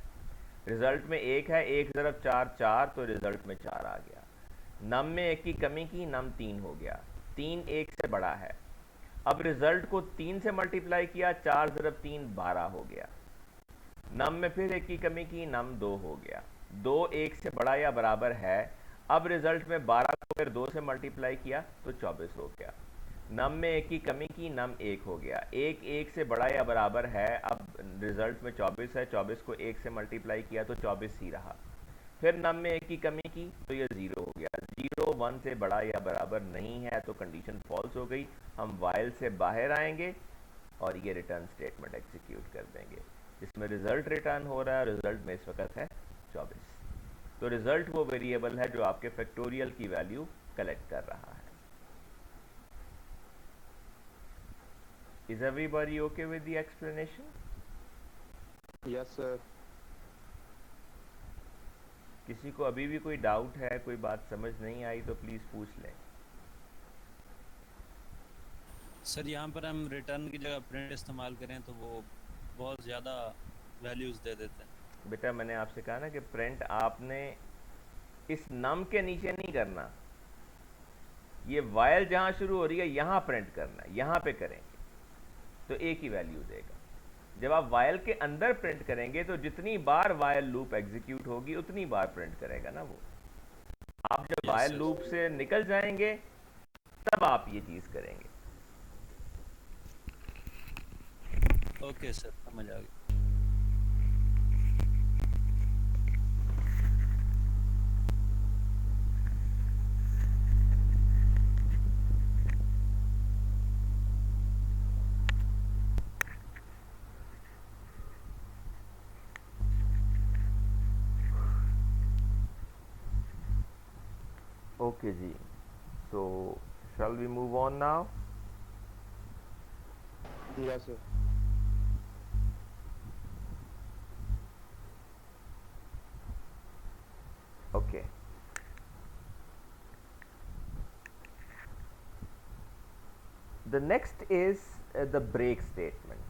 रिजल्ट में 1 है, 1 ज़रब 4 4, तो रिजल्ट में 4 आ गया। नम में 1 की कमी की, नम 3 हो गया, 3 1 से बड़ा है। अब रिजल्ट को 3 से मल्टीप्लाई किया, 4 ज़रब 3 12 हो गया। नम में फिर एक की कमी की, नम 2 हो गया, 2 1 से बड़ा या बराबर है। अब रिजल्ट में 12 को फिर 2 से मल्टीप्लाई किया तो 24 हो गया। नम में एक की कमी की, नम 1 हो गया, 1 1 से बड़ा या बराबर है। अब रिजल्ट में 24 है, 24 को 1 से मल्टीप्लाई किया तो 24 ही रहा। फिर नम में एक की कमी की तो ये 0 हो गया, 0 1 से बड़ा या बराबर नहीं है तो कंडीशन फॉल्स हो गई। हम वाइल से बाहर आएंगे और ये रिटर्न स्टेटमेंट एग्जीक्यूट कर देंगे, जिसमें रिजल्ट रिटर्न हो रहा है। रिजल्ट में इस वक्त है 24। तो रिजल्ट वो वेरिएबल है जो आपके फैक्टोरियल की वैल्यू कलेक्ट कर रहा है। Is everybody okay with the explanation? Yes, sir. किसी को अभी भी कोई डाउट है, कोई बात समझ नहीं आई तो प्लीज पूछ लें। सर यहाँ पर हम रिटर्न की जगह प्रिंट इस्तेमाल करें तो वो बहुत ज़्यादा वैल्यूज़ दे देते हैं। बेटा मैंने आपसे कहा ना कि प्रिंट आपने इस नम के नीचे नहीं करना, ये वाइल जहां शुरू हो रही है यहां प्रिंट करना है, यहां पे करेंगे तो एक ही वैल्यू देगा। जब आप वाइल के अंदर प्रिंट करेंगे तो जितनी बार वाइल लूप एग्जीक्यूट होगी उतनी बार प्रिंट करेगा ना वो। आप जब वाइल लूप से निकल जाएंगे तब आप ये चीज करेंगे। ओके सर, समझ आ गया। Okay ji, so shall we move on now? Yes, sir. Okay. The next is the break statement.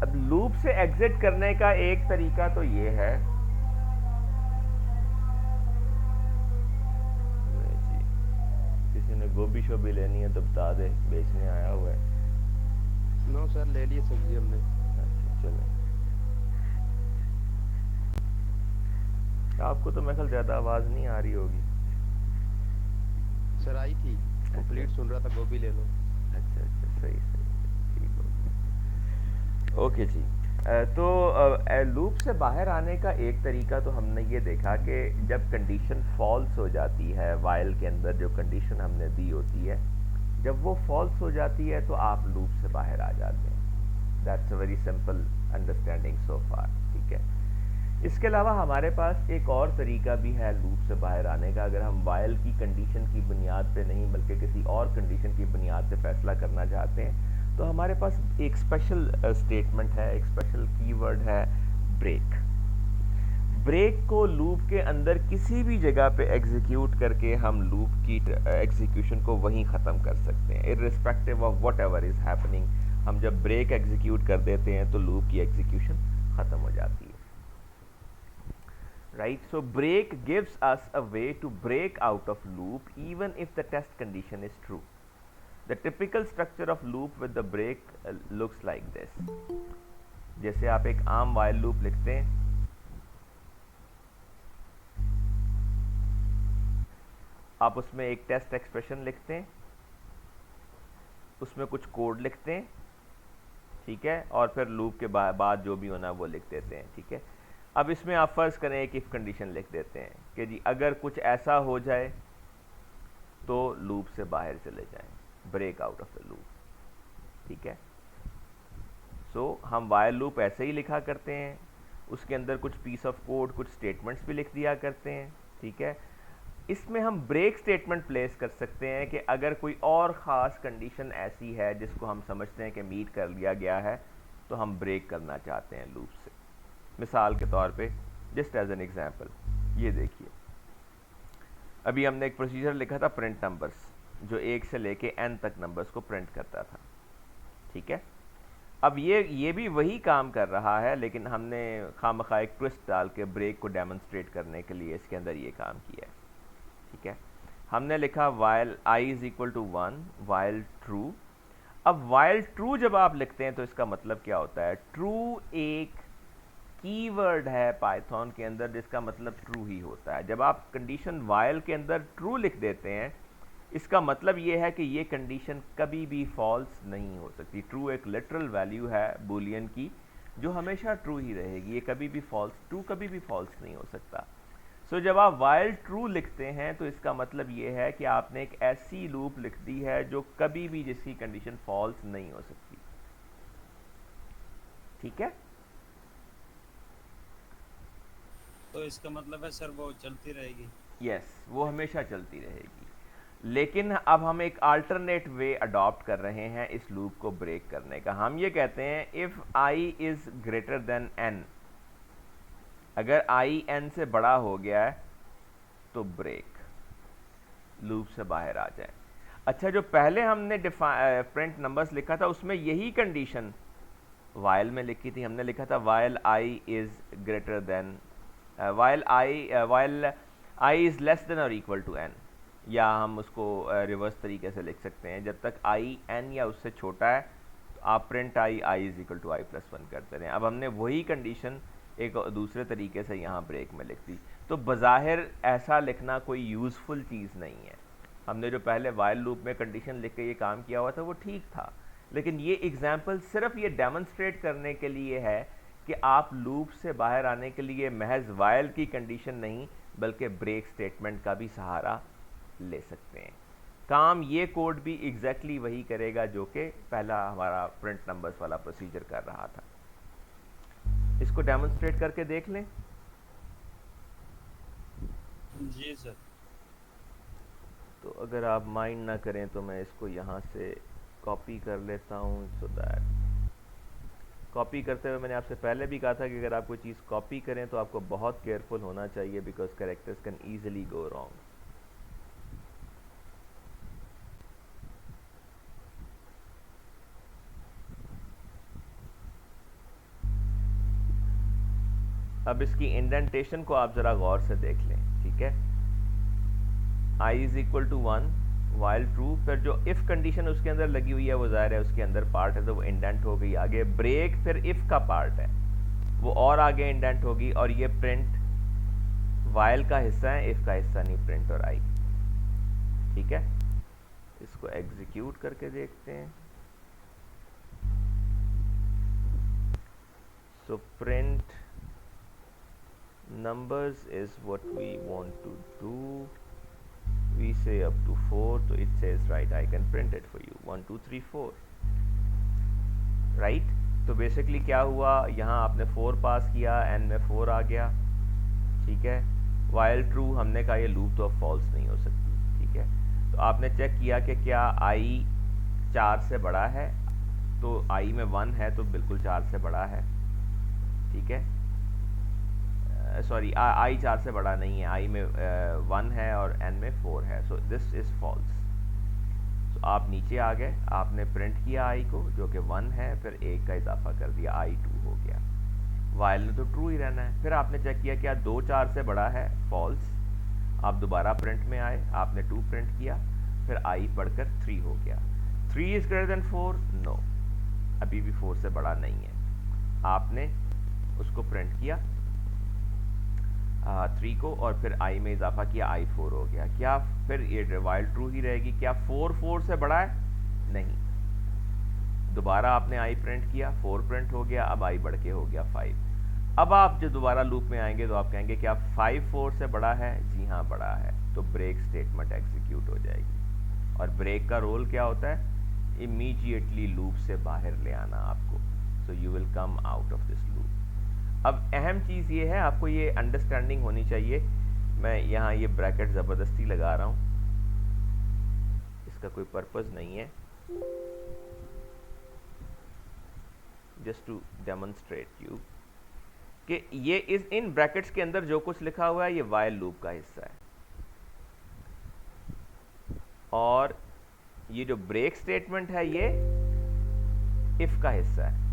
अब लूप से एग्जिट करने का एक तरीका तो ये है, किसी ने गोभी शोभी लेनी है तो बता दे, बेचने आया हुआ है। नो सर, ले लिए सब्जी हमने। अच्छा चले, आपको तो मेरे ख्याल ज्यादा आवाज नहीं आ रही होगी। सर आई थी, कंप्लीट सुन रहा था, गोभी ले लो। अच्छा अच्छा, सही सही, ठीक हो गया। ओके जी, तो लूप से बाहर आने का एक तरीका तो हमने ये देखा कि जब कंडीशन फॉल्स हो जाती है, वाइल के अंदर जो कंडीशन हमने दी होती है, जब वो फॉल्स हो जाती है तो आप लूप से बाहर आ जाते हैं। That's a very simple understanding so far, ठीक है। इसके अलावा हमारे पास एक और तरीका भी है लूप से बाहर आने का। अगर हम वाइल की कंडीशन की बुनियाद पे नहीं बल्कि किसी और कंडीशन की बुनियाद पे फैसला करना चाहते हैं तो हमारे पास एक स्पेशल स्टेटमेंट है, एक स्पेशल कीवर्ड है ब्रेक। ब्रेक को लूप के अंदर किसी भी जगह पे एग्जीक्यूट करके हम लूप की एग्जीक्यूशन को वहीं ख़त्म कर सकते हैं, irrespective of whatever is happening. हम जब ब्रेक एग्जीक्यूट कर देते हैं तो लूप की एग्जीक्यूशन ख़त्म हो जाती है। Right, so break gives us a way to break out of loop even if the test condition is true. The typical structure of loop with the break looks like this. जैसे आप एक आम while loop लिखते हैं, आप उसमें एक test expression लिखते हैं, उसमें कुछ कोड लिखते हैं, ठीक है, और फिर लूप के बाद जो भी होना वो लिख देते हैं, ठीक है। अब इसमें आप फर्ज करें एक इफ कंडीशन लिख देते हैं कि जी अगर कुछ ऐसा हो जाए तो लूप से बाहर चले जाएं, break out of the loop, ठीक है। सो हम वाइल लूप ऐसे ही लिखा करते हैं, उसके अंदर कुछ पीस ऑफ कोड, कुछ स्टेटमेंट्स भी लिख दिया करते हैं, ठीक है। इसमें हम ब्रेक स्टेटमेंट प्लेस कर सकते हैं कि अगर कोई और ख़ास कंडीशन ऐसी है जिसको हम समझते हैं कि मीट कर लिया गया है तो हम ब्रेक करना चाहते हैं लूप से। मिसाल के तौर पे, जस्ट एज एन एग्जांपल, ये देखिए, अभी हमने एक प्रोसीजर लिखा था प्रिंट नंबर्स, जो 1 से लेके n तक नंबर्स को प्रिंट करता था, ठीक है। अब ये भी वही काम कर रहा है, लेकिन हमने खामखा एक ट्विस्ट डाल के ब्रेक को डेमोन्स्ट्रेट करने के लिए इसके अंदर ये काम किया है, ठीक है। हमने लिखा while i is equal to 1 while true अब वाइल ट्रू जब आप लिखते हैं तो इसका मतलब क्या होता है, ट्रू एक कीवर्ड है पाइथन के अंदर जिसका मतलब ट्रू ही होता है। जब आप कंडीशन वाइल के अंदर ट्रू लिख देते हैं इसका मतलब ये है कि ये कंडीशन कभी भी फॉल्स नहीं हो सकती। ट्रू एक लिटरल वैल्यू है बूलियन की जो हमेशा ट्रू ही रहेगी, ये कभी भी फॉल्स, ट्रू कभी भी फॉल्स नहीं हो सकता। सो जब आप वाइल ट्रू लिखते हैं तो इसका मतलब ये है कि आपने एक ऐसी लूप लिख दी है जो कभी भी जिसकी कंडीशन फॉल्स नहीं हो सकती। ठीक है, तो इसका मतलब है सर वो चलती रहेगी। यस, वो हमेशा चलती रहेगी। लेकिन अब हम एक अल्टरनेट वे अडॉप्ट कर रहे हैं इस लूप को ब्रेक करने का। हम ये कहते हैं if I is greater than N, अगर आई एन से बड़ा हो गया है तो ब्रेक, लूप से बाहर आ जाए। अच्छा, जो पहले हमने प्रिंट नंबर्स लिखा था उसमें यही कंडीशन वाइल में लिखी थी। हमने लिखा था while I is greater then while I is less than और इक्वल टू एन, या हम उसको रिवर्स तरीके से लिख सकते हैं, जब तक आई एन या उससे छोटा है तो आप print I is equal to I plus one करते रहें। अब हमने वही कंडीशन एक दूसरे तरीके से यहाँ ब्रेक में लिख दी। तो बज़ाहिर ऐसा लिखना कोई यूज़फुल चीज़ नहीं है। हमने जो पहले वाइल लूप में कंडीशन लिख के ये काम किया हुआ था वो ठीक था, लेकिन ये एग्जाम्पल सिर्फ ये डेमोन्स्ट्रेट करने के लिए है कि आप लूप से बाहर आने के लिए महज वाइल की कंडीशन नहीं बल्कि ब्रेक स्टेटमेंट का भी सहारा ले सकते हैं। काम ये कोड भी एग्जैक्टली वही करेगा जो कि पहला हमारा प्रिंट नंबर्स वाला प्रोसीजर कर रहा था। इसको डेमोन्स्ट्रेट करके देख लें। जी सर। तो अगर आप माइंड ना करें तो मैं इसको यहाँ से कॉपी कर लेता हूँ, सो दैट कॉपी करते हुए मैंने आपसे पहले भी कहा था कि अगर आप कोई चीज़ कॉपी करें तो आपको बहुत केयरफुल होना चाहिए because characters can easily go wrong. अब इसकी इंडेंटेशन को आप ज़रा गौर से देख लें। ठीक है, i is equal to 1 while true, फिर जो इफ़ कंडीशन उसके अंदर लगी हुई है वो ज़ाहिर है उसके अंदर पार्ट है तो वो इंडेंट हो गई आगे। ब्रेक फिर इफ़ का पार्ट है वो और आगे इंडेंट होगी, और ये प्रिंट वाइल का हिस्सा है, इफ़ का हिस्सा नहीं, प्रिंट और आई। ठीक है, इसको एग्जीक्यूट करके देखते हैं। So print numbers is what we want to do. We say up to 4, so it says right I can print it for you 1 2 3 4, right? तो बेसिकली क्या हुआ, यहाँ आपने 4 पास किया, n में 4 आ गया। ठीक है, while true हमने कहा ये लूप तो अब फॉल्स नहीं हो सकती। ठीक है, तो आपने चेक किया कि क्या i 4 से बड़ा है, तो i में 1 है तो बिल्कुल 4 से बड़ा है। ठीक है, सॉरी आई 4 से बड़ा नहीं है, आई में 1 है और n में 4 है, सो दिस इज़ फॉल्स। सो आप नीचे आ गए, आपने प्रिंट किया आई को जो कि 1 है, फिर 1 का इजाफा कर दिया, आई 2 हो गया। वाइल ने तो ट्रू ही रहना है। फिर आपने चेक किया क्या 2 4 से बड़ा है, फॉल्स। आप दोबारा प्रिंट में आए, आपने 2 प्रिंट किया, फिर आई बढ़कर 3 हो गया। 3 इज़ ग्रेटर देन 4, नो, अभी भी 4 से बड़ा नहीं है। आपने उसको प्रिंट किया 3 को, और फिर i में इजाफा किया, i 4 हो गया। क्या फिर ये वाइल ट्रू ही रहेगी? क्या 4 4 से बड़ा है? नहीं। दोबारा आपने i प्रिंट किया, 4 प्रिंट हो गया, अब i बढ़ के हो गया 5। अब आप जब दोबारा लूप में आएंगे तो आप कहेंगे क्या 5 4 से बड़ा है? जी हाँ, बड़ा है। तो ब्रेक स्टेटमेंट एग्जीक्यूट हो जाएगी। और ब्रेक का रोल क्या होता है? इमीडिएटली लूप से बाहर ले आना आपको। So you will come out of this loop. अब अहम चीज़ ये है, आपको ये अंडरस्टैंडिंग होनी चाहिए। मैं यहाँ ये ब्रैकेट ज़बरदस्ती लगा रहा हूँ, इसका कोई पर्पस नहीं है, जस्ट टू डेमोन्स्ट्रेट यू कि ये इन ब्रैकेट्स के अंदर जो कुछ लिखा हुआ है ये वाइल लूप का हिस्सा है, और ये जो ब्रेक स्टेटमेंट है ये इफ़ का हिस्सा है।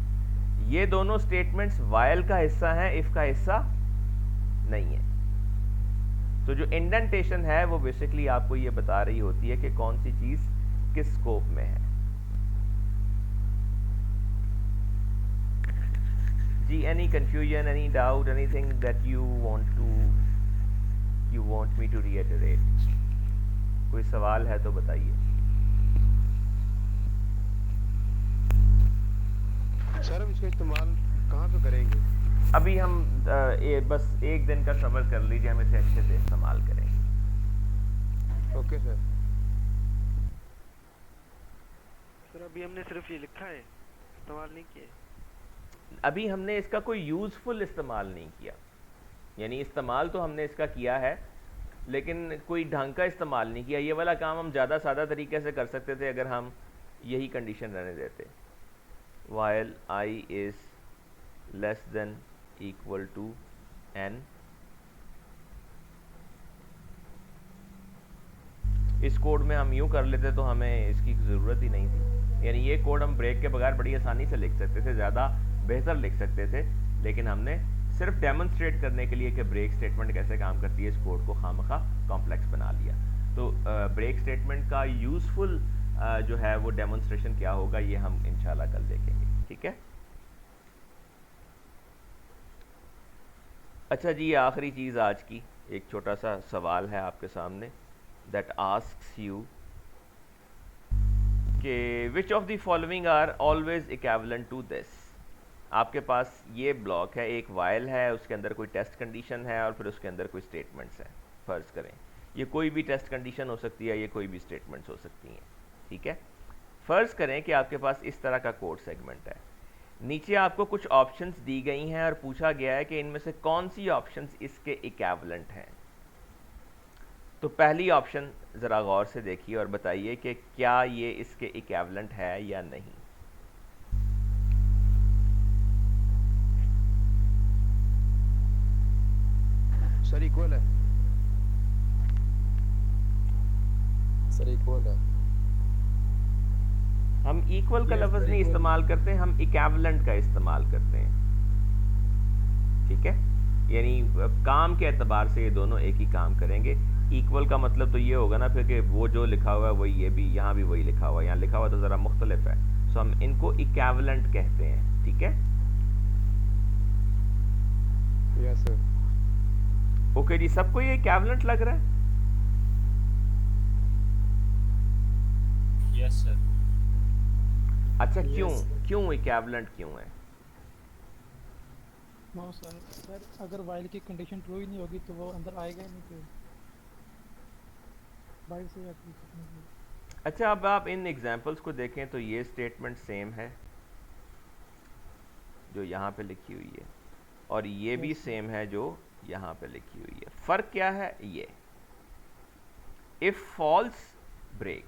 ये दोनों स्टेटमेंट्स वाइल का हिस्सा हैं, इफ का हिस्सा नहीं है। तो जो इंडेंटेशन है वो बेसिकली आपको ये बता रही होती है कि कौन सी चीज़ किस स्कोप में है। जी any confusion, any doubt, anything that you want me to reiterate? कोई सवाल है तो बताइए। सर हम इसका इस्तेमाल कहाँ पे करेंगे? अभी हम बस एक दिन का सब्र कर लीजिए, हम इसे अच्छे से इस्तेमाल करेंगे। Okay sir. सर अभी हमने सिर्फ ये लिखा है, इस्तेमाल नहीं किया। अभी हमने इसका कोई यूज़फुल इस्तेमाल नहीं किया, यानी इस्तेमाल तो हमने इसका किया है लेकिन कोई ढंग का इस्तेमाल नहीं किया। ये वाला काम हम ज़्यादा सादा तरीके से कर सकते थे अगर हम यही कंडीशन रहने देते, while I is less than equal to n। इस कोड में हम यूँ कर लेते तो हमें इसकी ज़रूरत ही नहीं थी, यानी ये कोड हम ब्रेक के बगैर बड़ी आसानी से लिख सकते थे, ज़्यादा बेहतर लिख सकते थे, लेकिन हमने सिर्फ डेमोन्स्ट्रेट करने के लिए कि ब्रेक स्टेटमेंट कैसे काम करती है इस कोड को खामखा कॉम्प्लेक्स बना लिया। तो ब्रेक स्टेटमेंट का यूज़फुल जो है वो डेमोन्स्ट्रेशन क्या होगा ये हम इंशाल्लाह कल देखेंगे, ठीक है। अच्छा जी, आखिरी चीज़ आज की, एक छोटा सा सवाल है आपके सामने that asks you कि which of the following are always equivalent to this। आपके पास ये ब्लॉक है, एक वाइल है, उसके अंदर कोई टेस्ट कंडीशन है और फिर उसके अंदर कोई स्टेटमेंट्स हैं। फ़र्ज़ करें ये कोई भी टेस्ट कंडीशन हो सकती है, ये कोई भी स्टेटमेंट्स हो सकती हैं, ठीक है। फ़र्ज़ करें कि आपके पास इस तरह का कोड सेगमेंट है, नीचे आपको कुछ ऑप्शंस दी गई हैं और पूछा गया है कि इनमें से कौन सी ऑप्शंस इसके इक्विवेलेंट हैं। तो पहली ऑप्शन ज़रा गौर से देखिए और बताइए कि क्या ये इसके इक्विवेलेंट है या नहीं। सर इक्वल है। सर इक्वल है। हम इक्वल का लफ्ज़ नहीं इस्तेमाल करते, हम इक्विवेलेंट का इस्तेमाल करते हैं, ठीक है। यानी काम के एतबार से ये दोनों एक ही काम करेंगे। इक्वल का मतलब तो ये होगा ना फिर कि वो जो लिखा हुआ है वही ये भी, यहाँ भी वही लिखा हुआ है, यहाँ लिखा हुआ तो ज़रा मुख्तलिफ है, सो हम इनको इक्विवेलेंट कहते हैं, ठीक है। Yes sir. ओके जी, सबको ये इक्विवेलेंट लग रहा है? Yes sir. अच्छा, क्यों इक्विवेलेंट क्यों है? नो सर अगर वाइल की कंडीशन ट्रू ही नहीं होगी तो वो अंदर आएगा ही नहीं, तो वाइल से अच्छा, अब आप इन एग्जांपल्स को देखें तो ये स्टेटमेंट सेम है जो यहाँ पे लिखी हुई है और ये भी सेम है जो यहाँ पे लिखी हुई है। फ़र्क क्या है? ये इफ़ फॉल्स ब्रेक।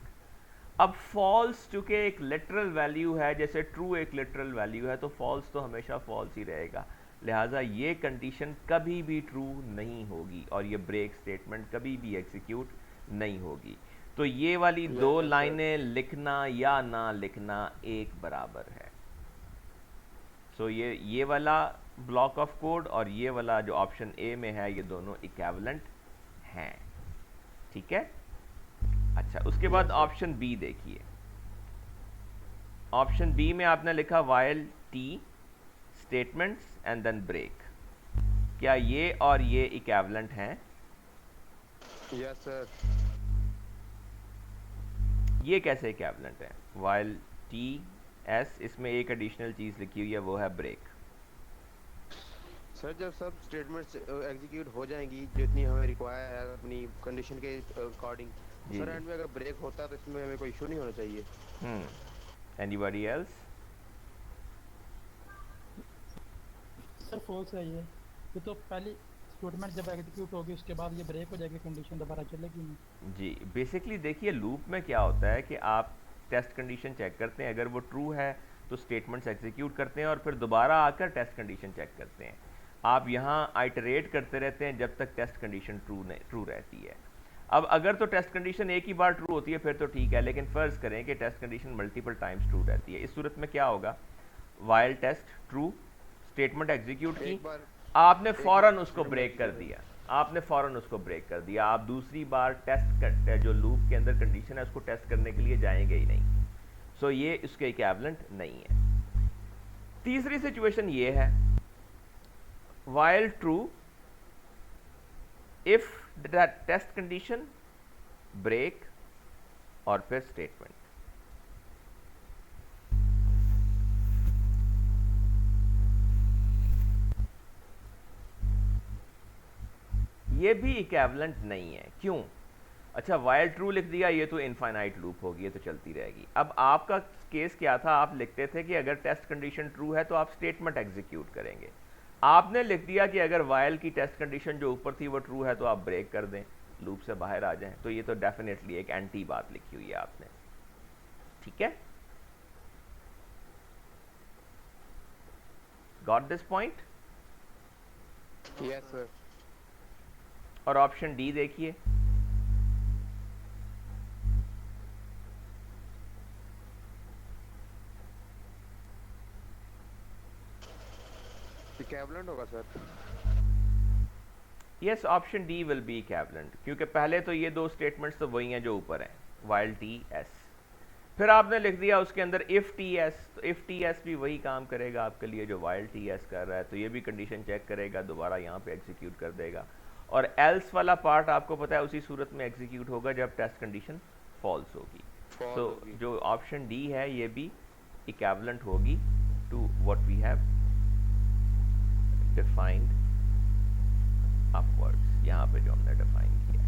अब फॉल्स चूँकि एक लिटरल वैल्यू है, जैसे ट्रू एक लिटरल वैल्यू है, तो फॉल्स तो हमेशा फॉल्स ही रहेगा, लिहाजा ये कंडीशन कभी भी ट्रू नहीं होगी और ये ब्रेक स्टेटमेंट कभी भी एग्जीक्यूट नहीं होगी। तो ये वाली दो लाइनें लिखना या ना लिखना एक बराबर है। सो ये वाला ब्लॉक ऑफ कोड और ये वाला जो ऑप्शन ए में है, ये दोनों इक्विवेलेंट हैं, ठीक है। अच्छा, उसके बाद ऑप्शन बी देखिए। ऑप्शन बी में आपने लिखा while T statements and then break. क्या ये और ये इक्विवेलेंट हैं? Yes sir. ये कैसे इक्विवेलेंट है? वाइल टी एस, इसमें एक एडिशनल चीज़ लिखी हुई है, वो है ब्रेक। सर जब सब स्टेटमेंट्स एग्जीक्यूट हो जाएंगी जितनी हमें रिक्वायर है अपनी कंडीशन के अकॉर्डिंग, सर एंड में अगर ब्रेक होता है तो इसमें हमें कोई इशू नहीं होना चाहिए। Anybody else? सर फॉल्स है ये तो पहली स्टेटमेंट जब एग्जीक्यूट होगी उसके बाद ये ब्रेक हो जाएगी, कंडीशन दोबारा चलेगी नहीं। जी, बेसिकली देखिए लूप में क्या होता है कि आप टेस्ट कंडीशन चेक करते हैं, अगर वो ट्रू है तो स्टेटमेंट्स एग्जीक्यूट करते हैं और फिर दोबारा आकर टेस्ट कंडीशन चेक करते हैं। आप यहाँ आइटरेट करते रहते हैं जब तक टेस्ट कंडीशन ट्रू रहती है। अब अगर तो टेस्ट कंडीशन एक ही बार ट्रू होती है फिर तो ठीक है, लेकिन फ़र्ज़ करें कि test condition multiple times true रहती है, इस सूरत में क्या होगा? While test true, statement execute की, आपने फ़ौरन उसको ब्रेक कर दिया, आपने फ़ौरन उसको ब्रेक कर दिया, आप दूसरी बार टेस्ट कर जो लूप के अंदर कंडीशन है उसको टेस्ट करने के लिए जाएंगे ही नहीं। सो ये इसके इक्विवेलेंट नहीं है। तीसरी सिचुएशन ये है while true if that test condition break और फिर स्टेटमेंट। ये भी इक्विवेलेंट नहीं है, क्यों? अच्छा, वाइल ट्रू लिख दिया, ये तो इनफाइनाइट लूप होगी, ये तो चलती रहेगी। अब आपका केस क्या था, आप लिखते थे कि अगर टेस्ट कंडीशन ट्रू है तो आप स्टेटमेंट एग्जीक्यूट करेंगे। आपने लिख दिया कि अगर वाइल की टेस्ट कंडीशन जो ऊपर थी वो ट्रू है तो आप ब्रेक कर दें, लूप से बाहर आ जाएं। तो ये तो डेफिनेटली एक एंटी बात लिखी हुई है आपने, ठीक है? Got this point? Yes sir. और ऑप्शन डी देखिए, इक्विवेलेंट होगा sir. Yes, option D will be equivalent, क्योंकि पहले तो ये दो स्टेटमेंट्स तो वही हैं जो ऊपर हैं, वाइल टी एस। फिर आपने लिख दिया उसके अंदर इफ टी एस, तो इफ टी एस भी वही काम करेगा आपके लिए जो वाइल टी एस कर रहा है, तो ये भी कंडीशन चेक करेगा, दोबारा यहाँ पे एग्जीक्यूट कर देगा। और एल्स वाला पार्ट आपको पता है उसी सूरत में एग्जीक्यूट होगा जब टेस्ट कंडीशन फॉल्स होगी। तो जो ऑप्शन डी है ये भी इक्विवेलेंट होगी to what we have defined upwards, यहाँ पे जो हमने डिफाइन किया।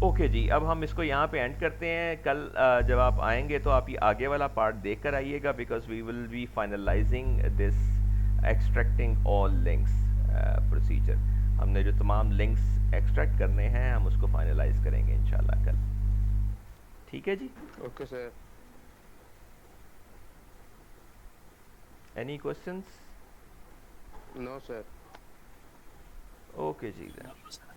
ओके जी, अब हम इसको यहाँ पे एंड करते हैं। कल जब आप आएंगे तो आप ये आगे वाला पार्ट देख कर आइएगा, because we will be finalising this extracting all links procedure. हमने जो तमाम लिंक्स एक्सट्रैक्ट करने हैं हम उसको फाइनलाइज करेंगे इंशाल्लाह कल, ठीक है जी? Okay sir. Any questions? No sir. Okay जी।